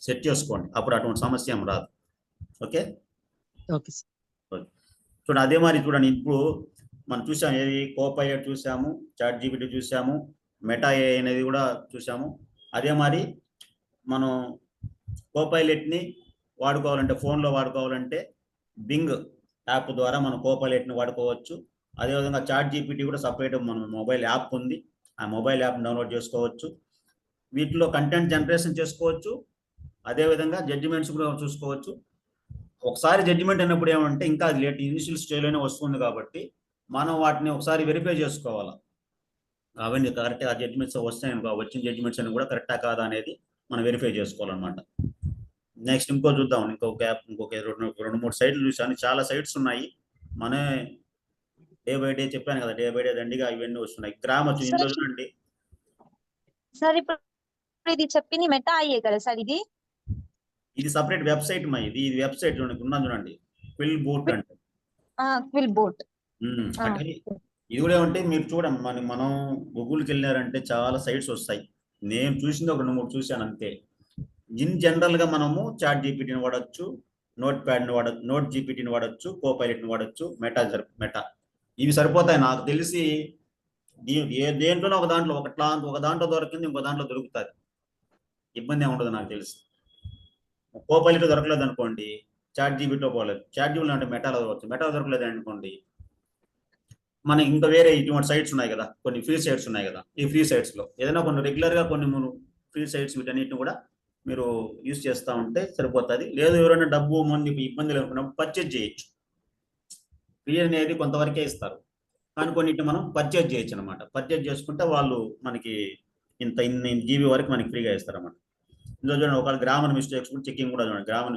సెట్ చేసుకోండి, అప్పుడు అటువంటి సమస్య ఏం రాదు. ఓకే చూడండి. అదే మరి చూడండి, ఇప్పుడు మనం చూసాము, ఏది కోపైలట్ చూసాము, చాట్ జీపీటీ చూసాము, మెటా ఏఐ అనేది కూడా చూసాము. అదే మరి మనం కోపైలట్ని వాడుకోవాలంటే, ఫోన్లో వాడుకోవాలంటే బింగ్ యాప్ ద్వారా మనం కోపైలట్ని వాడుకోవచ్చు. అదేవిధంగా చాట్ జీపీటీ కూడా సపరేట్ మన మొబైల్ యాప్ ఉంది, ఆ మొబైల్ యాప్ డౌన్లోడ్ చేసుకోవచ్చు. వీటిలో కంటెంట్ జనరేషన్ చేసుకోవచ్చు, అదేవిధంగా జడ్జిమెంట్స్ కూడా చూసుకోవచ్చు. ఒకసారి జడ్జిమెంట్ అయినప్పుడు ఏమంటే ఇంకా అది లేట్ ఇనిషియల్ స్టేజ్లోనే వస్తుంది కాబట్టి మనం వాటిని ఒకసారి వెరిఫై చేసుకోవాలి. అవన్నీ కరెక్ట్గా ఆ జడ్జిమెంట్స్ వస్తాయని, వచ్చిన జడ్జిమెంట్స్ అని కూడా కరెక్టా కాదా అనేది మనం వెరిఫై చేసుకోవాలన్నమాట. నెక్స్ట్ చూద్దాం, ఇంకొక 2-3 సైట్లు చూసాను. చాలా సైట్స్ ఉన్నాయి, మన డే బై డే చెప్పాను కదా, డే బై డే దండిగా ఇవన్నీ వస్తున్నాయి. గ్రామ ఇందులో చూడండి సార్, ఇప్పుడు ఇది చెప్పింది మెటా అయ్యే కదా సార్, ఇది సపరేట్ వెబ్సైట్ ఇది వెబ్సైట్ చూడండి, క్విల్ బోట్ అంటే క్విల్ బోట్. అంటే ఇది కూడా ఏమంటే మీరు చూడండి, మనం గూగుల్కి వెళ్ళారంటే చాలా సైట్స్ వస్తాయి. నేను చూసింది ఒక 2-3 చూశాను అంతే. ఇన్ జనరల్ గా మనము చాట్ జీపీటీని వాడచ్చు, నోట్ జీపీటీని వాడచ్చు, కోపైలట్ని వాడచ్చు, మెటా ఇవి సరిపోతాయి. నాకు తెలిసి దేంట్లోనో ఒక దాంట్లో దొరికింది ఇంకో దాంట్లో దొరుకుతుంది, ఇబ్బంది ఏమి ఉండదు నాకు తెలిసి. కోపైలట్ దొరకలేదు అనుకోండి, చాట్ జీబీటీలో పోలేదు. చాట్ జీబీలో అంటే మెటాలో దొరకచ్చు. మెటాలో దొరకలేదు అనుకోండి, మనకి ఇంకా వేరే ఇటువంటి సైట్స్ ఉన్నాయి కదా, కొన్ని ఫ్రీ సైట్స్ ఉన్నాయి కదా. ఈ ఫ్రీ సైట్స్లో ఏదైనా కొన్ని రెగ్యులర్గా కొన్ని ఫ్రీ సైట్స్ వీటన్నిటిని కూడా మీరు యూజ్ చేస్తూ ఉంటే సరిపోతుంది. లేదు ఎవరైనా డబ్బు మంది ఇబ్బందులు అనుకున్నప్పుడు పర్చేజ్ చేయొచ్చు. ఫ్రీ అనేది కొంతవరకే ఇస్తారు, కానీ కొన్నిటిని మనం పర్చేజ్ చేయొచ్చు అనమాట. పర్చేజ్ చేసుకుంటే వాళ్ళు మనకి ఇన్ని జీబీ వరకు మనకి ఫ్రీగా ఇస్తారన్నమాట. ఇందులో చూడండి, ఒకవేళ గ్రామర్ మిస్టేక్స్ కూడా చెక్కింగ్ కూడా చూడండి, గ్రామర్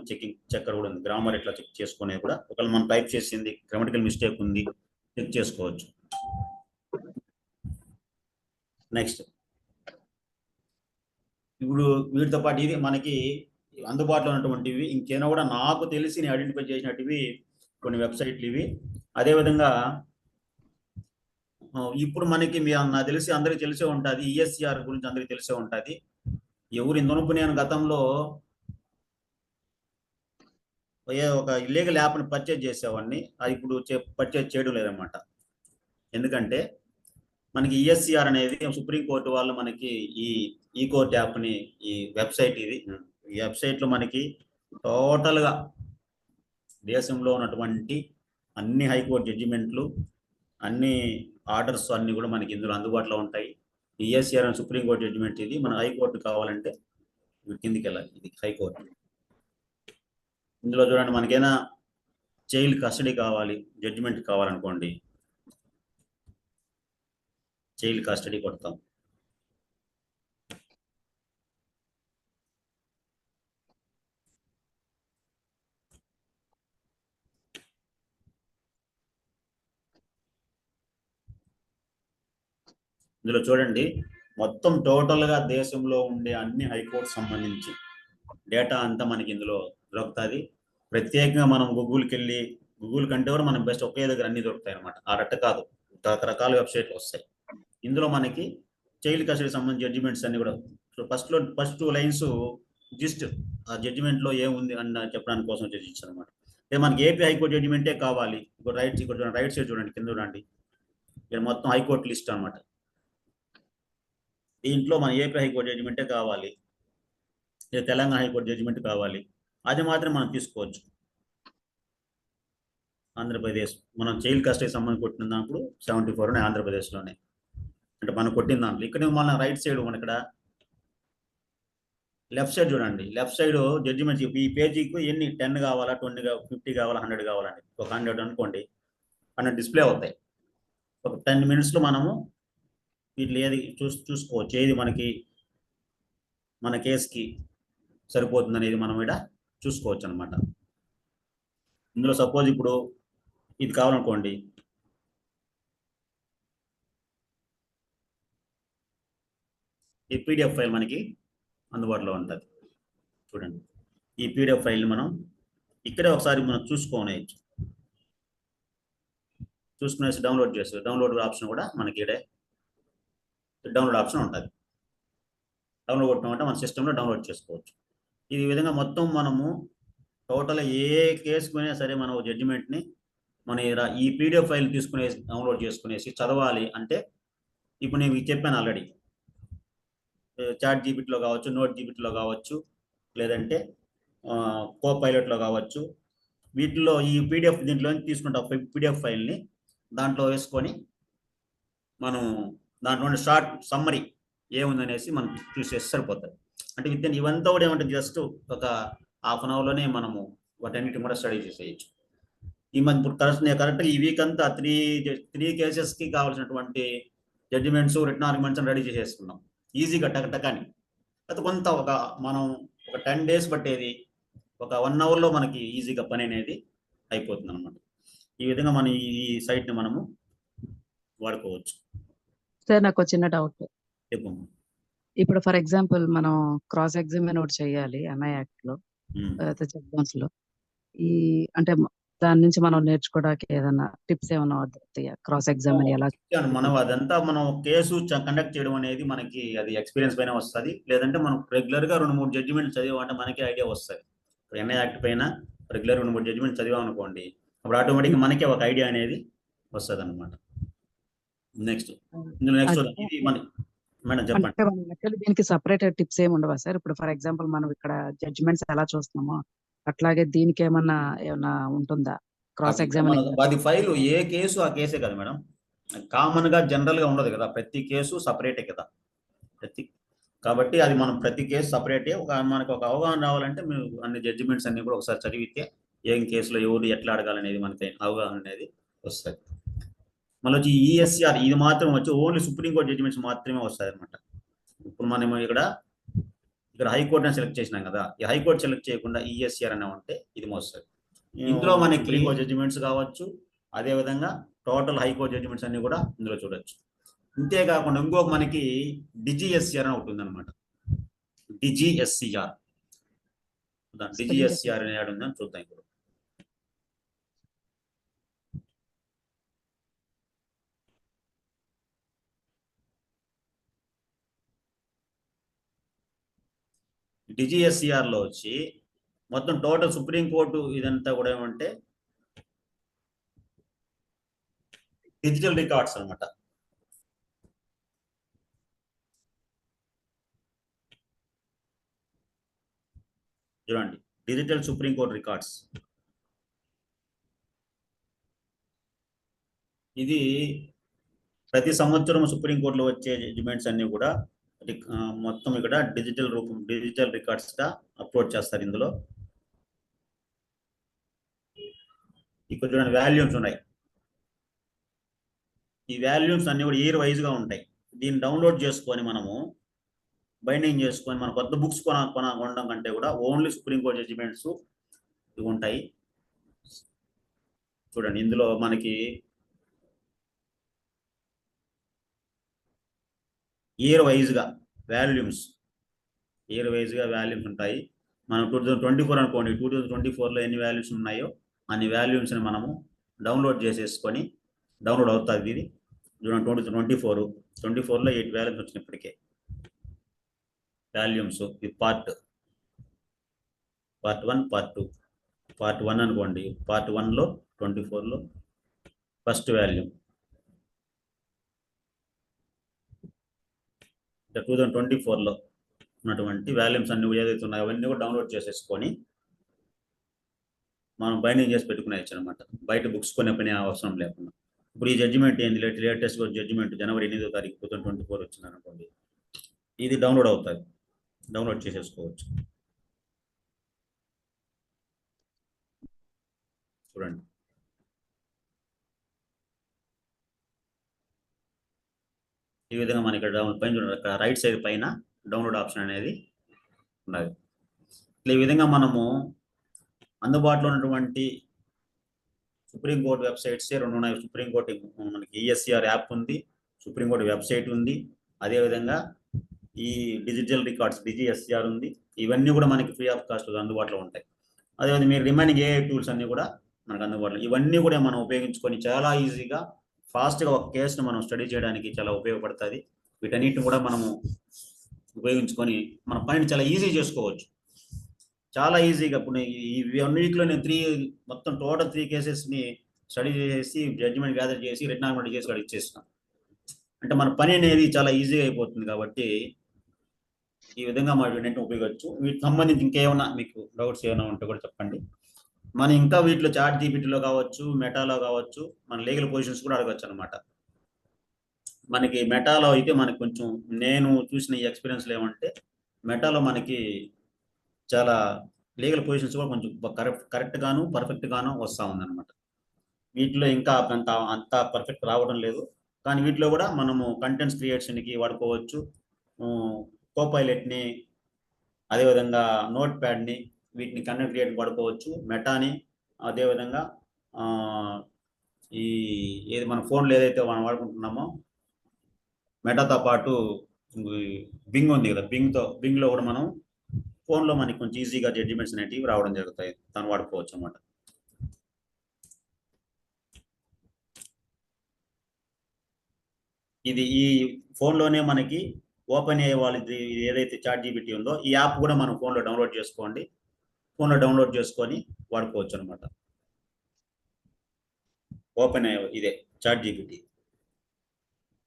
చెక్కర్ కూడా ఉంది. గ్రామర్ ఇట్లా చెక్ చేసుకునేది కూడా, ఒకవేళ మనం టైప్ చేసింది గ్రామటికల్ మిస్టేక్ ఉంది చెక్ చేసుకోవచ్చు. నెక్స్ట్, ఇప్పుడు వీటితో పాటు ఇది మనకి అందుబాటులో ఉన్నటువంటివి. ఇంకేనా కూడా నాకు తెలిసి నేను ఐడెంటిఫై చేసినట్టువి కొన్ని వెబ్సైట్లు ఇవి. అదేవిధంగా ఇప్పుడు మనకి నాకు తెలిసి అందరికీ తెలిసే ఉంటుంది, ఈఎస్సిఆర్ గురించి అందరికీ తెలిసే ఉంటుంది. ఎవరు ఇంతనొప్పు నేను గతంలో ఒక ఇల్లీగల్ యాప్ని పర్చేజ్ చేసేవాడిని, అది ఇప్పుడు పర్చేజ్ చేయడం లేదన్నమాట. ఎందుకంటే మనకి ఈఎస్సిఆర్ అనేది సుప్రీంకోర్టు వాళ్ళు మనకి ఈ కోర్ట్ యాప్ని, ఈ వెబ్సైట్ ఇది, ఈ వెబ్సైట్లో మనకి టోటల్గా దేశంలో ఉన్నటువంటి అన్ని హైకోర్టు జడ్జిమెంట్లు, అన్ని ఆర్డర్స్ అన్ని కూడా మనకి ఇందులో అందుబాటులో ఉంటాయి. ఈఎస్సిఆర్ అని సుప్రీంకోర్టు జడ్జిమెంట్ ఇది. మన హైకోర్టు కావాలంటే కిందికి వెళ్ళాలి, ఇది హైకోర్టు. ఇందులో చూడండి, మనకైనా చైల్డ్ కస్టడీ కావాలి, జడ్జిమెంట్ కావాలనుకోండి, చైల్డ్ కస్టడీ కొడతాం. ఇందులో చూడండి, మొత్తం టోటల్గా దేశంలో ఉండే అన్ని హైకోర్టు సంబంధించి డేటా అంతా మనకి ఇందులో దొరుకుతుంది. ప్రత్యేకంగా మనం గూగుల్కి వెళ్ళి, గూగుల్ కంటే కూడా మనం బెస్ట్ ఒకే దగ్గర అన్ని దొరుకుతాయి అనమాట. ఆ రట్ట కాదు, రకరకాల వెబ్సైట్లు వస్తాయి. ఇందులో మనకి చైల్డ్ కస్టడీ సంబంధించిన జడ్జిమెంట్స్ అన్ని కూడా ఫస్ట్ 2 లైన్స్ జస్ట్ ఆ జడ్జిమెంట్లో ఏముంది అన్న చెప్పడానికి కోసం ఇచ్చారు అనమాట. మనకి ఏపీ హైకోర్టు జడ్జిమెంటే కావాలి. ఇక్కడ రైట్ సైడ్ చూడండి, కింద చూడండి, ఇక్కడ మొత్తం హైకోర్టు లిస్ట్ అనమాట. దీంట్లో మన ఏపీ హైకోర్టు జడ్జిమెంటే కావాలి, లేదా తెలంగాణ హైకోర్టు జడ్జిమెంట్ కావాలి, అది మాత్రం మనం తీసుకోవచ్చు. ఆంధ్రప్రదేశ్ మనం చైల్డ్ కస్టడీ సంబంధించి కొట్టిన దాంట్లో 74 ఉన్నాయి ఆంధ్రప్రదేశ్లోనే. అంటే మనం కొట్టిన దాంట్లో ఇక్కడ మన రైట్ సైడ్, మన ఇక్కడ లెఫ్ట్ సైడ్ చూడండి, లెఫ్ట్ సైడ్ జడ్జిమెంట్ ఈ పేజీకి ఎన్ని 10 కావాలా, 20 50 కావాలా, 100 కావాలండి. ఒక 100 అనుకోండి, 100 డిస్ప్లే అవుతాయి. ఒక 10 minutesలో మనము వీటిలో ఏది చూసుకోవచ్చు, ఏది మనకి మన కేసుకి సరిపోతుంది అనేది మనం ఇక్కడ చూసుకోవచ్చు అనమాట. ఇందులో సపోజ్ ఇప్పుడు ఇది కావాలనుకోండి, ఈ పీడిఎఫ్ ఫైల్ మనకి అందుబాటులో ఉంటుంది. చూడండి, ఈ పీడిఎఫ్ ఫైల్ని మనం ఇక్కడే ఒకసారి మనం చూసుకునేసి డౌన్లోడ్ చేసి, డౌన్లోడ్ ఆప్షన్ కూడా మనకి ఇక్కడే డౌన్లోడ్ ఆప్షన్ ఉంటుంది. డౌన్లోడ్ కొట్టమంటే మన సిస్టంలో డౌన్లోడ్ చేసుకోవచ్చు. ఈ విధంగా మొత్తం మనము టోటల్ ఏ కేసుకునే సరే మనం జడ్జిమెంట్ని మన ఈ పీడిఎఫ్ ఫైల్ తీసుకునేసి డౌన్లోడ్ చేసుకునేసి చదవాలి అంటే, ఇప్పుడు నేను చెప్పాను ఆల్రెడీ, చాట్ జీబీటీలో కావచ్చు, నోట్ జీబీటీలో కావచ్చు, లేదంటే కోపైలట్లో కావచ్చు. వీటిలో ఈ పీడిఎఫ్ దీంట్లో తీసుకుంటాం పీడిఎఫ్ ఫైల్ని, దాంట్లో వేసుకొని మనం దాంట్లో షార్ట్ సమ్మరీ ఏముందనేసి మనం చూసేసి సరిపోతుంది. అంటే ఇవంతా కూడా ఏమంటే జస్ట్ ఒక ½ an hourలోనే మనము వాటన్నిటిని కూడా స్టడీ చేసేయచ్చు. ఈ మంత్ ఇప్పుడు కరెక్ట్గా ఈ వీక్ అంతా 3 కేసెస్కి కావాల్సినటువంటి జడ్జిమెంట్స్, రిటన్ ఆర్గ్యుమెంట్స్ రెడీ చేసేసుకున్నాం ఈజీగా టకటకాని. అది కొంత మనం ఒక 10 days పట్టేది ఒక 1 hourలో మనకి ఈజీగా పని అనేది అయిపోతుంది అనమాట. ఈ విధంగా మనం ఈ సైట్ని మనము వాడుకోవచ్చు. సార్, నాకు చిన్న డౌట్. చెప్పు. ఇప్పుడు ఫర్ ఎగ్జాంపుల్ మనం క్రాస్ ఎగ్జామిన్ ఒకటి చేయాలి ఎంఐ యాక్ట్ లో, చెక్ బౌన్స్ లో. అంటే దాని నుంచి మనం నేర్చుకోవడానికి ఏదైనా టిప్స్ ఏమైనా వస్తాయా? క్రాస్ ఎగ్జామిన్ ఎలా మనం అదంతా మనం కేసు కండక్ట్ చేయడం అనేది మనకి అది ఎక్స్పీరియన్స్ పైన వస్తుంది. లేదంటే మనం రెగ్యులర్గా 2-3 జడ్జిమెంట్ చదివామంటే మనకి ఐడియా వస్తుంది. ఇప్పుడు ఎన్ఐ యాక్ట్ పైన రెగ్యులర్ 2-3 జడ్జిమెంట్ చదివాం అనుకోండి, అప్పుడు ఆటోమేటిక్గా మనకే ఒక ఐడియా అనేది వస్తుంది అనమాట. నెక్స్ట్ ఇందులో నెక్స్ట్ ఇది మన మేడం చెప్పండి. అంటే మనం యాక్చువల్లీ దీనికి సపరేట్ టిప్స్ ఏమి ఉండవా సార్? ఇప్పుడు ఫర్ ఎగ్జాంపుల్ మనం ఇక్కడ జడ్జిమెంట్స్ ఎలా చూస్తున్నామో అట్లాగే దీనికి ఏమన్నా ఉంటుందా క్రాస్ ఎగ్జామినింగ్? అది ఫైల్ ఏ కేసు ఆ కేసే కదా మేడం, కామన్ గా జనరల్ గా ఉండదు కదా, ప్రతి కేసు సపరేటే కదా కాబట్టి అది మనం ప్రతి కేసు సపరేటే. మనకు ఒక అవగాహన రావాలంటే మీరు అన్ని జడ్జిమెంట్స్ అన్ని కూడా ఒకసారి చదివితే ఏం కేసులో ఎవరు ఎట్లా అడగాలనేది మనకి అవగాహన అనేది వస్తుంది. మళ్ళీ వచ్చి ఈఎస్ఆర్ ఇది మాత్రం వచ్చి ఓన్లీ సుప్రీంకోర్టు జడ్జిమెంట్స్ మాత్రమే వస్తాయి అనమాట. ఇప్పుడు మనం ఇక్కడ హైకోర్టుని సెలెక్ట్ చేసినాం కదా, ఈ హైకోర్టు సెలెక్ట్ చేయకుండా ఈఎస్ఆర్ అనే ఉంటే ఇది వస్తుంది. ఇందులో మనకి సుప్రీంకోర్టు జడ్జిమెంట్స్ కావచ్చు, అదేవిధంగా టోటల్ హైకోర్టు జడ్జిమెంట్స్ అన్ని కూడా ఇందులో చూడొచ్చు. ఇంతేకాకుండా ఇంకొక మనకి డిజిఎస్ఆర్ అని ఒకటి ఉందన్నమాట. డిజిఎస్ఆర్ అని ఏడు ఉందని చూద్దాం. ఇప్పుడు డిజిఎస్ఆర్ లో వచ్చి మొత్తం టోటల్ సుప్రీంకోర్టు ఇదంతా కూడా ఏమంటే డిజిటల్ రికార్డ్స్ అనమాట. చూడండి, డిజిటల్ సుప్రీంకోర్టు రికార్డ్స్. ఇది ప్రతి సంవత్సరం సుప్రీంకోర్టులో వచ్చే జడ్జిమెంట్స్ అన్ని కూడా మొత్తం ఇక్కడ డిజిటల్ రికార్డ్స్ గా అప్లోడ్ చేస్తారు. ఇందులో ఇక్కడ చూడండి వాల్యూమ్స్ ఉన్నాయి. ఈ వాల్యూమ్స్ అన్ని కూడా ఇయర్ వైజ్ గా ఉంటాయి. దీన్ని డౌన్లోడ్ చేసుకొని మనము బైండింగ్ చేసుకొని మన కొత్త బుక్స్ కొనడం కంటే కూడా ఓన్లీ సుప్రీంకోర్టు జడ్జిమెంట్స్ ఇవి ఉంటాయి. చూడండి, ఇందులో మనకి ఇయర్ వైజ్ గా వాల్యూమ్స్ ఉంటాయి. మనం 2024 అనుకోండి, 2024లో ఎన్ని వాల్యూమ్స్ ఉన్నాయో అన్ని వాల్యూమ్స్ ని మనము డౌన్లోడ్ చేసేసుకొని డౌన్లోడ్ అవుతుంది. ఇది చూడండి, 2024లో 8 వాల్యూమ్స్ వచ్చినాయి ఇప్పటికే వాల్యూమ్స్. ఇది పార్ట్ 1, పార్ట్ 2. పార్ట్ 1 అనుకోండి, పార్ట్ 1లో 24లో ఫస్ట్ వాల్యూమ్. 2024లో ఉన్నటువంటి వాల్యూమ్స్ అన్ని ఏదైతే ఉన్నాయో అవన్నీ కూడా డౌన్లోడ్ చేసేసుకొని మనం బైండింగ్ చేసి పెట్టుకునేయచ్చు అనమాట, బయట బుక్స్ కొనే పని అవసరం లేకుండా. ఇప్పుడు ఈ జడ్జిమెంట్ ఏంది, లేటెస్ట్ జడ్జిమెంట్ జనవరి 8వ తారీఖు 2024 వచ్చింది అనుకోండి, ఇది డౌన్లోడ్ అవుతుంది, డౌన్లోడ్ చేసేసుకోవచ్చు. చూడండి, ఈ విధంగా మనకి ఇక్కడ పైన చూడండి, రైట్ సైడ్ పైన డౌన్లోడ్ ఆప్షన్ అనేది ఉన్నది. ఈ విధంగా మనము అందుబాటులో ఉన్నటువంటి సుప్రీంకోర్టు వెబ్సైట్స్ 2 ఉన్నాయి. సుప్రీంకోర్టు మనకి ఈఎస్ఆర్ యాప్ ఉంది, సుప్రీంకోర్టు వెబ్సైట్ ఉంది, అదేవిధంగా ఈ డిజిటల్ రికార్డ్స్ డిజిఎస్ఆర్ ఉంది. ఇవన్నీ కూడా మనకి ఫ్రీ ఆఫ్ కాస్ట్ అందుబాటులో ఉంటాయి. అదేవిధంగా మీరు రిమైనింగ్ ఏఐ టూల్స్ అన్ని కూడా మనకు అందుబాటులో, ఇవన్నీ కూడా మనం ఉపయోగించుకొని చాలా ఈజీగా ఫాస్ట్గా ఒక కేసును మనం స్టడీ చేయడానికి చాలా ఉపయోగపడుతుంది. వీటన్నిటిని కూడా మనము ఉపయోగించుకొని మన పనిని చాలా ఈజీ చేసుకోవచ్చు, చాలా ఈజీగా. ఇప్పుడు ఈ 1 వీక్లో నేను మొత్తం టోటల్ 3 కేసెస్ని స్టడీ చేసి జడ్జిమెంట్ గ్యాదర్ చేసి రిటర్న్ ఆర్గ్యుమెంట్ చేసి కూడా ఇచ్చేస్తాం. అంటే మన పని అనేది చాలా ఈజీగా అయిపోతుంది. కాబట్టి ఈ విధంగా మన వీటిని ఉపయోగించవచ్చు. వీటికి సంబంధించి ఇంకేమైనా మీకు డౌట్స్ ఏమైనా ఉంటే కూడా చెప్పండి. మనం ఇంకా వీటిలో చాట్ జీపీటీలో కావచ్చు, మెటాలో కావచ్చు, మన లీగల్ పొజిషన్స్ కూడా అడగచ్చు అనమాట. మనకి మెటాలో అయితే మనకి కొంచెం నేను చూసిన ఈ ఎక్స్పీరియన్స్లో ఏమంటే మెటాలో మనకి చాలా లీగల్ పొజిషన్స్ కూడా కొంచెం కరెక్ట్ గాను పర్ఫెక్ట్ గాను వస్తూ ఉందన్నమాట. వీటిలో ఇంకా అంత పర్ఫెక్ట్ రావడం లేదు, కానీ వీటిలో కూడా మనము కంటెంట్స్ క్రియేషన్కి వాడుకోవచ్చు. కోపైలెట్ని, అదేవిధంగా నోట్ ప్యాడ్ని, వీటిని కంటెంట్ క్రియేట్ వాడుకోవచ్చు. మెటాని, అదేవిధంగా ఏది మన ఫోన్లో ఏదైతే మనం వాడుకుంటున్నామో మెటాతో పాటు బింగ్ ఉంది కదా, బింగ్లో కూడా మనం ఫోన్లో మనకి కొంచెం ఈజీగా జడ్జిమెంట్స్ అనేటివి రావడం జరుగుతాయి, దాన్ని వాడుకోవచ్చు అన్నమాట. ఇది ఈ ఫోన్లోనే మనకి ఓపెన్ అయ్యే వాళ్ళది ఏదైతే చాట్ జీపీటీ ఉందో ఈ యాప్ కూడా మనం ఫోన్లో డౌన్లోడ్ చేసుకోండి, ఫోన్లో డౌన్లోడ్ చేసుకొని వాడుకోవచ్చు అనమాట. ఓపెన్ అయ్యే ఇదే చాట్ జీపీటీ.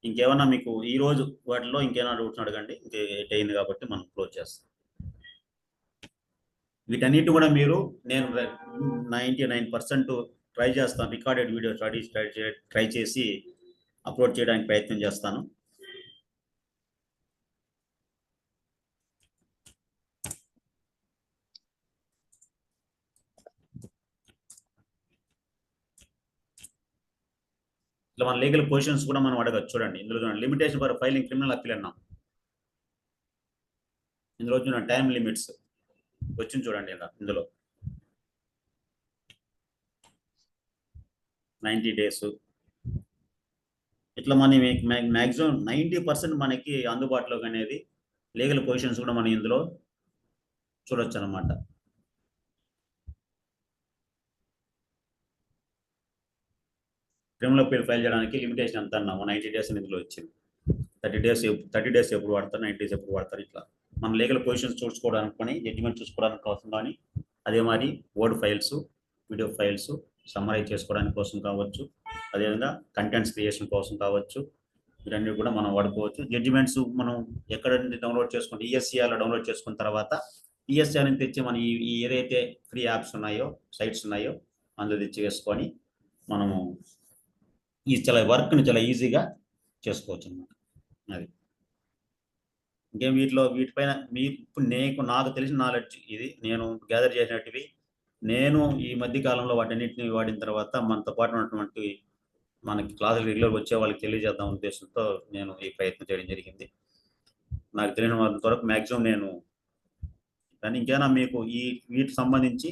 ఇంకేమన్నా మీకు ఈ రోజు వాటిలో ఇంకేమైనా డౌట్స్ అడగండి. ఇంకే 8 అయింది కాబట్టి మనం క్లోజ్ చేస్తాం. వీటన్నిటి కూడా మీరు నేను 99% ట్రై చేస్తాను. రికార్డెడ్ వీడియో ట్రై చేసి అప్లోడ్ చేయడానికి ప్రయత్నం చేస్తాను. ఇట్లా మన లీగల్ పొజిషన్స్ కూడా మనం అడగచ్చు. చూడండి ఇందులో limitation for filing criminal appeal అన్నాం. ఇందులో చూడండి టైం లిమిట్స్ వచ్చింది చూడండి. ఇందులో 90 days. ఇట్లా మన మ్యాక్సిమం 90% మనకి అందుబాటులోకి అనేది లీగల్ పొజిషన్స్ కూడా మనం ఇందులో చూడొచ్చు అనమాట. క్రిమినల్ అప్పీల్ ఫైల్ చేయడానికి లిమిటేషన్ ఎంత అన్నాము 90 days ఇందులో వచ్చింది. 30 days ఎప్పుడు వాడతారు, 90 days ఎప్పుడు వాడతారు. ఇట్లా మన లీగల్ పొజిషన్స్ చూసుకోవడానికి కానీ జడ్జిమెంట్ చూసుకోవడానికి కోసం కానీ, అదే మరి word files, video files summarise చేసుకోవడానికి కోసం కావచ్చు, అదేవిధంగా కంటెంట్స్ క్రియేషన్ కోసం కావచ్చు. ఇవన్నీ కూడా మనం వాడుకోవచ్చు. జడ్జిమెంట్స్ మనం ఎక్కడ నుండి డౌన్లోడ్ చేసుకుంటే ఈఎస్సీఆర్లో డౌన్లోడ్ చేసుకున్న తర్వాత ఈఎస్సీఆర్ నుంచి తెచ్చి మన ఈ ఏదైతే ఫ్రీ యాప్స్ ఉన్నాయో, సైట్స్ ఉన్నాయో అందులో తెచ్చి వేసుకొని మనము ఈ చాలా వర్క్ని చాలా ఈజీగా చేసుకోవచ్చు అన్నమాట. అది ఇంకేం వీటిపైన ఇప్పుడు నాకు తెలిసిన నాలెడ్జ్ ఇది, నేను గ్యాదర్ చేసినటివి. నేను ఈ మధ్య కాలంలో వాటన్నిటిని వాడిన తర్వాత మనతో పాటు ఉన్నటువంటి మనకి క్లాసులు రెగ్యులర్ వచ్చే వాళ్ళకి తెలియజేద్దాం ఉద్దేశంతో నేను ఈ ప్రయత్నం చేయడం జరిగింది. నాకు తెలియని వరకు మ్యాక్సిమం నేను కానీ ఇంకేమైనా మీకు వీటికి సంబంధించి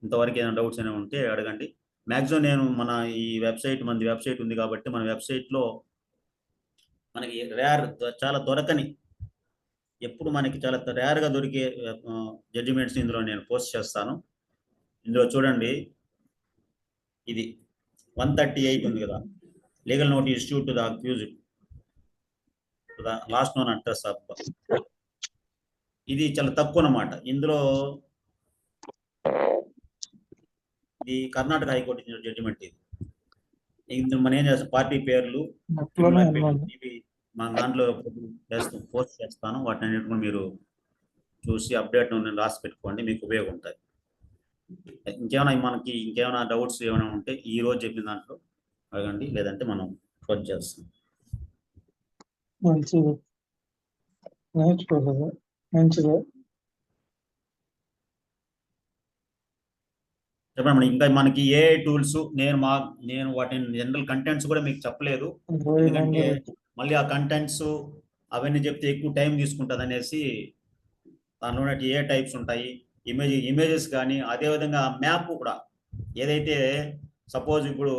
ఇంతవరకు ఏమైనా డౌట్స్ అనేవి ఉంటే అడగండి. మ్యాక్సిమం నేను మన ఈ మనది వెబ్సైట్ ఉంది కాబట్టి మన వెబ్సైట్లో మనకి చాలా దొరకని, ఎప్పుడు మనకి చాలా రేర్గా దొరికే జడ్జిమెంట్స్ ఇందులో నేను పోస్ట్ చేస్తాను. ఇందులో చూడండి, ఇది 138 ఉంది కదా, legal notice issued to the accused to the last known address of. ఇది చాలా తక్కువ అన్నమాట. ఇందులో ఇది కర్ణాటక హైకోర్టు ఇచ్చిన జడ్జిమెంట్. ఇందులో మనం ఏం చేస్తాం, పార్టీ పేర్లు ఇవి మన దాంట్లో పోస్ట్ చేస్తాను. వాటిని అన్నిటి కూడా మీరు చూసి అప్డేట్ రాసి పెట్టుకోండి, మీకు ఉపయోగం ఉంటుంది. ఇంకేమైనా డౌట్స్ ఏమైనా ఉంటే ఈ రోజు చెప్పిన దాంట్లో అడగండి, లేదంటే మనం క్లోజ్ చేస్తాం. మంచిది, నేర్చుకోలేదు, మంచిది. చెప్పండి. ఇంకా మనకి ఏ టూల్స్ నేను వాటిని జనరల్ కంటెంట్స్ కూడా మీకు చెప్పలేదు, ఎందుకంటే మళ్ళీ ఆ కంటెంట్స్ అవన్నీ చెప్తే ఎక్కువ టైం తీసుకుంటుంది అనేసి దానిలో ఏ టైప్స్ ఉంటాయి, ఇమేజెస్ కానీ, అదేవిధంగా మ్యాప్ కూడా. ఏదైతే సపోజ్ ఇప్పుడు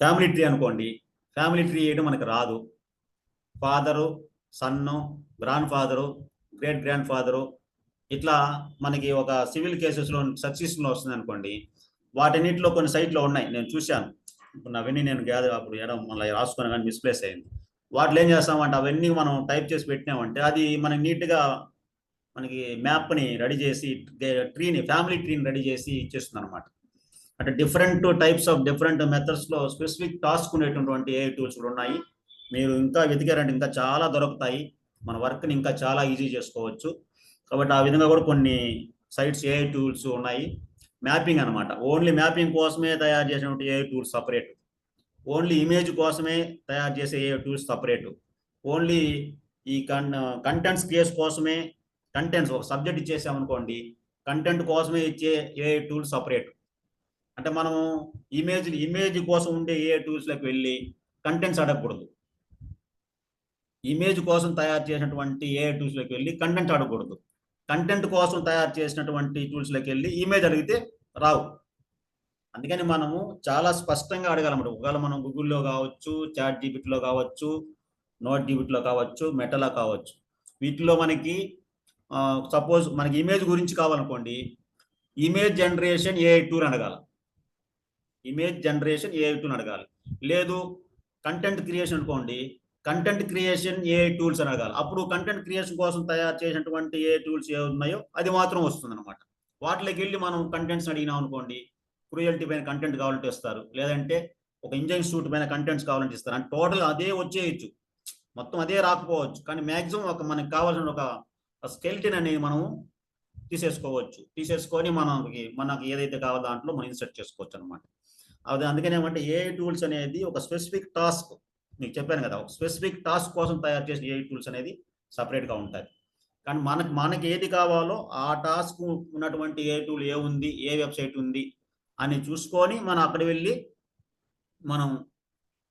ఫ్యామిలీ ట్రీ అనుకోండి, ఫ్యామిలీ ట్రీ వేయడం మనకు రాదు. Father, son, grand father, great grand father, ఇట్లా మనకి ఒక సివిల్ కేసెస్లో సక్సెస్లో వస్తుంది అనుకోండి. వాటన్నిటిలో కొన్ని సైట్లో ఉన్నాయి, నేను చూశాను. ఇప్పుడు అవన్నీ నేను అప్పుడు మళ్ళీ రాసుకొని కానీ మిస్ప్లేస్ అయింది. వాటిలో ఏం చేస్తామంటే అవన్నీ మనం టైప్ చేసి పెట్టినామంటే అది మనకి నీట్గా మనకి మ్యాప్ని రెడీ చేసి ఫ్యామిలీ ట్రీని రెడీ చేసి ఇచ్చేస్తుంది అనమాట. అంటే డిఫరెంట్ మెథడ్స్లో స్పెసిఫిక్ టాస్క్ ఉండేటటువంటి ఏ టూల్స్ కూడా ఉన్నాయి. మీరు ఇంకా వెతికారంటే ఇంకా చాలా దొరుకుతాయి. మన వర్క్ని ఇంకా చాలా ఈజీ చేసుకోవచ్చు. కాబట్టి ఆ విధంగా కూడా కొన్ని సైట్స్ ఏఐ టూల్స్ ఉన్నాయి. మ్యాపింగ్ అనమాట, ఓన్లీ మ్యాపింగ్ కోసమే తయారు చేసినటువంటి AI tools separate, only image కోసమే తయారు చేసే ఏఐ టూల్స్ సపరేట్, ఓన్లీ ఈ కంటెంట్స్ కేస్ కోసమే కంటెంట్స్ ఒక సబ్జెక్ట్ ఇచ్చేసామనుకోండి, కంటెంట్ కోసమే ఇచ్చే ఏఐ టూల్స్ సపరేట్. అంటే మనము ఇమేజ్ కోసం ఉండే ఏఐ టూల్స్లోకి వెళ్ళి కంటెంట్స్ అడగకూడదు. ఇమేజ్ కోసం తయారు చేసినటువంటి ఏఐ టూల్స్లోకి వెళ్ళి కంటెంట్ అడగకూడదు. కంటెంట్ కోసం తయారు చేసినటువంటి టూల్స్లోకి వెళ్ళి ఇమేజ్ అడిగితే రావు. అందుకని మనము చాలా స్పష్టంగా అడగాలన్నమాట. ఒకవేళ మనం గూగుల్లో కావచ్చు, చాట్ జీపీటీలో కావచ్చు, నోట్ జీపీటీలో కావచ్చు, మెటాలో కావచ్చు, వీటిలో మనకి సపోజ్ మనకి ఇమేజ్ గురించి కావాలనుకోండి, ఇమేజ్ జనరేషన్ ఏఐ టూల్ అడగాల, ఇమేజ్ జనరేషన్ ఏఐ టూల్ అడగాలి. లేదు కంటెంట్ క్రియేషన్ అనుకోండి, కంటెంట్ క్రియేషన్ ఏఐ టూల్స్ అని అడగాలి. అప్పుడు కంటెంట్ క్రియేషన్ కోసం తయారు చేసినటువంటి ఏ టూల్స్ ఏ ఉన్నాయో అది మాత్రం వస్తుంది అనమాట. వాటిలోకి వెళ్ళి మనం కంటెంట్స్ అడిగినాం అనుకోండి, క్రూయల్టీ పైన కంటెంట్ కావాలంటే ఇస్తారు, లేదంటే ఒక ఇంజనీరింగ్ సూట్ పైన కంటెంట్స్ కావాలంటే ఇస్తారు. అంటే టోటల్ అదే వచ్చేయచ్చు, మొత్తం అదే రాకపోవచ్చు, కానీ మ్యాక్సిమం ఒక మనకి కావాల్సిన ఒక స్కెల్టన్ అనేది మనం తీసేసుకొని మనకి ఏదైతే కావాలో దాంట్లో మనం ఇన్సర్ట్ చేసుకోవచ్చు అనమాట. అది అందుకని ఏమంటే ఏఐ టూల్స్ అనేది ఒక స్పెసిఫిక్ టాస్క్, మీకు చెప్పాను కదా, ఒక స్పెసిఫిక్ టాస్క్ కోసం తయారు చేసిన ఏఐ టూల్స్ అనేది సపరేట్గా ఉంటాయి. కానీ మనకి ఏది కావాలో ఆ టాస్క్ ఉన్నటువంటి ఏ టూల్ ఉంది, ఏ వెబ్సైట్ ఉంది అని చూసుకొని మనం అక్కడ వెళ్ళి మనం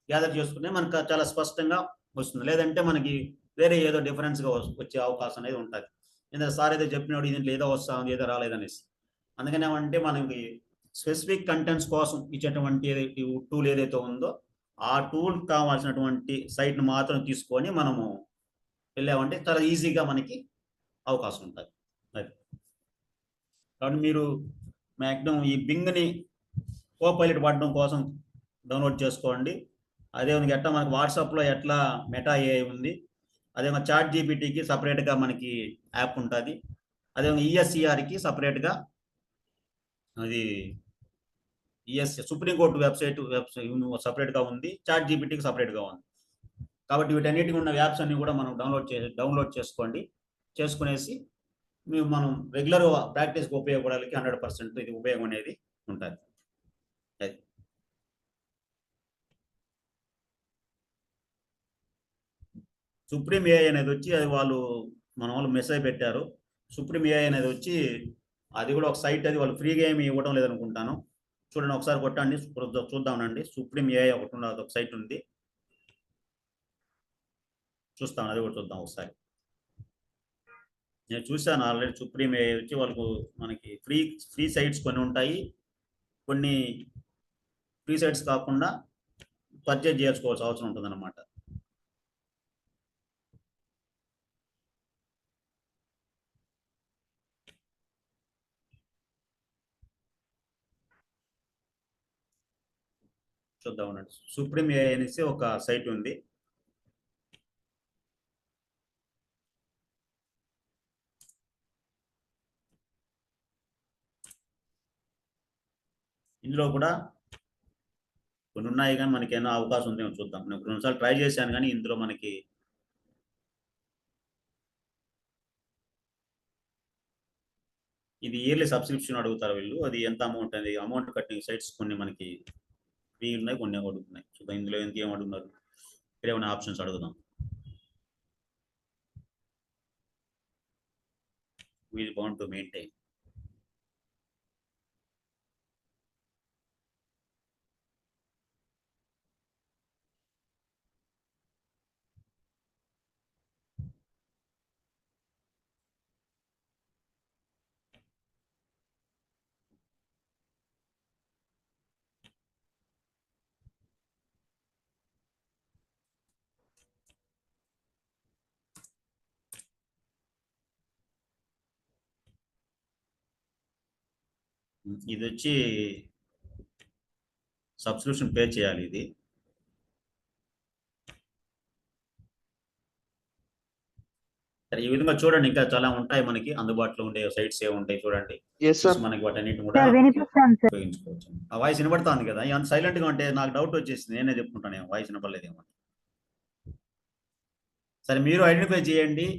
గ్యాదర్ చేసుకునే మనకు చాలా స్పష్టంగా వస్తుంది. లేదంటే మనకి వేరే ఏదో డిఫరెన్స్గా వచ్చే అవకాశం అనేది ఉంటుంది. ఎందుకంటే సార్ ఏదో చెప్పినప్పుడు దీంట్లో ఏదో వస్తుంది, ఏదో రాలేదనేసి. అందుకని ఏమంటే మనకి స్పెసిఫిక్ కంటెంట్స్ కోసం ఇచ్చేటువంటి టూల్ ఏదైతే ఉందో ఆ టూల్ కావాల్సినటువంటి సైట్ను మాత్రం తీసుకొని మనము వెళ్ళామంటే చాలా ఈజీగా మనకి అవకాశం ఉంటుంది. కాబట్టి మీరు మ్యాక్సిమం ఈ బింగ్ని కోపైలట్ వాడడం కోసం డౌన్లోడ్ చేసుకోండి. అదేవిధంగా ఎట్లా మనకి వాట్సాప్లో ఎట్లా మెటా ఏఐ ఉంది, అదేవిధంగా చాట్ జీపీటీకి సపరేట్గా మనకి యాప్ ఉంటుంది. అదేవిధంగా ఈఎస్సిఆర్కి సపరేట్గా అది సుప్రీంకోర్టు వెబ్సైట్ సపరేట్గా ఉంది, చాట్ జీపీటీకి సపరేట్గా ఉంది. కాబట్టి వీటన్నిటికి ఉన్న యాప్స్ అన్ని కూడా మనం డౌన్లోడ్ చేసుకోండి. చేసుకునేసి మనం రెగ్యులర్ ప్రాక్టీస్కి ఉపయోగపడాలి 100% ఇది ఉపయోగం అనేది ఉంటుంది. సుప్రీం ఏఐ అనేది వచ్చి అది మన వాళ్ళు మెసేజ్ పెట్టారు. సుప్రీం ఏఐ అనేది వచ్చి అది కూడా ఒక సైట్, అది వాళ్ళు ఫ్రీగా ఏమి ఇవ్వడం లేదనుకుంటాను. చూడండి, ఒకసారి కొట్టండి, చూద్దామండి. సుప్రీం ఏఐ ఒక సైట్ ఉంది, చూస్తాను, అది కూడా చూద్దాం ఒకసారి. నేను చూశాను ఆల్రెడీ. సుప్రీం ఏఐ వచ్చి మనకి ఫ్రీ సైట్స్ కొన్ని ఉంటాయి, కొన్ని ఫ్రీ సైట్స్ కాకుండా పర్చేజ్ చేసుకోవాల్సిన అవసరం ఉంటుంది అన్నమాట. చూద్దాం అన్నట్టు. సుప్రీం ఏఐ అనేసి ఒక సైట్ ఉంది. ఇందులో కూడా కొన్ని ఉన్నాయి, కానీ మనకి ఏమైనా అవకాశం ఉందేమో చూద్దాం. నేను 2 సార్లు ట్రై చేశాను, కానీ ఇందులో మనకి ఇది ఇయర్లీ సబ్స్క్రిప్షన్ అడుగుతారు వీళ్ళు. అది ఎంత అమౌంట్ అనేది, అమౌంట్ కట్టింగ్ సైట్స్ కొన్ని మనకి ఫ్రీ ఉన్నాయి, కొన్ని అడుగుతున్నాయి. చూద్దాం ఇందులో ఏం అడుగుతున్నారు, ఇక్కడ ఏమైనా ఆప్షన్స్ అడుగుదాం. we want to maintain. ఇది వచ్చి సబ్స్క్రిప్షన్ పే చేయాలి. ఇది ఈ విధంగా చూడండి, ఇంకా చాలా ఉంటాయి మనకి అందుబాటులో ఉండే సైట్స్ ఏ ఉంటాయి చూడండి. మనకి వాటన్నిటి కూడా ఉపయోగించుకోవచ్చు. ఆ వాయిస్ వినబడుతుంది కదా, అంత సైలెంట్ గా ఉంటే నాకు డౌట్ వచ్చేసింది, నేనే చెప్పుకుంటాను వాయిస్ వినపడలేదేమో. సరే, మీరు ఐడెంటిఫై చేయండి.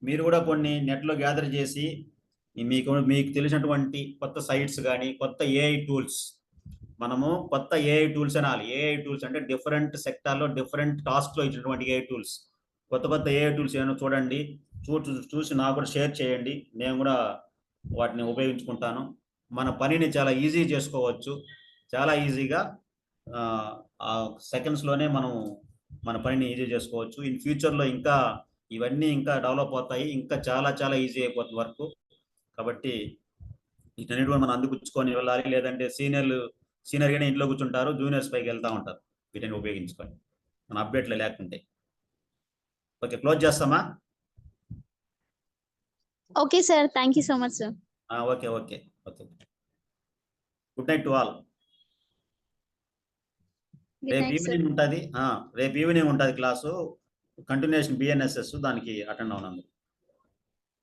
మీరు కూడా కొన్ని నెట్లో గ్యాదర్ చేసి మీకు తెలిసినటువంటి కొత్త సైట్స్ కానీ కొత్త ఏఐ టూల్స్, మనము కొత్త ఏఐ టూల్స్ అనాలి. ఏఐ టూల్స్ అంటే డిఫరెంట్ సెక్టార్లో డిఫరెంట్ టాస్క్లో ఇచ్చినటువంటి ఏఐ టూల్స్, కొత్త ఏఐ టూల్స్ ఏమైనా చూడండి, చూసి నాకు కూడా షేర్ చేయండి. నేను కూడా వాటిని ఉపయోగించుకుంటాను. మన పనిని చాలా ఈజీ చేసుకోవచ్చు. చాలా ఈజీగా సెకండ్స్లోనే మనం మన పనిని ఈజీ చేసుకోవచ్చు. ఇన్ ఫ్యూచర్లో ఇంకా ఇవన్నీ ఇంకా డెవలప్ అవుతాయి, ఇంకా చాలా ఈజీ అయిపోతుంది వర్క్. కాబట్టి వీటన్నిటి కూడా మనం అందిపుచ్చుకొని వెళ్ళాలి. లేదంటే సీనియర్గానే ఇంట్లో కూర్చుంటారు, జూనియర్స్ పైకి వెళ్తూ ఉంటారు. వీటిని ఉపయోగించుకొని మన అప్డేట్లు లేకుంటే. ఓకే, క్లోజ్ చేస్తామా? Okay sir, thank you so much sir. Okay. Good night to all. రేపు ఈవినింగ్ ఉంటుంది క్లాసు, కంటిన్యూషన్ బిఎన్ఎస్ఎస్, దానికి అటెండ్ అవునందుకు.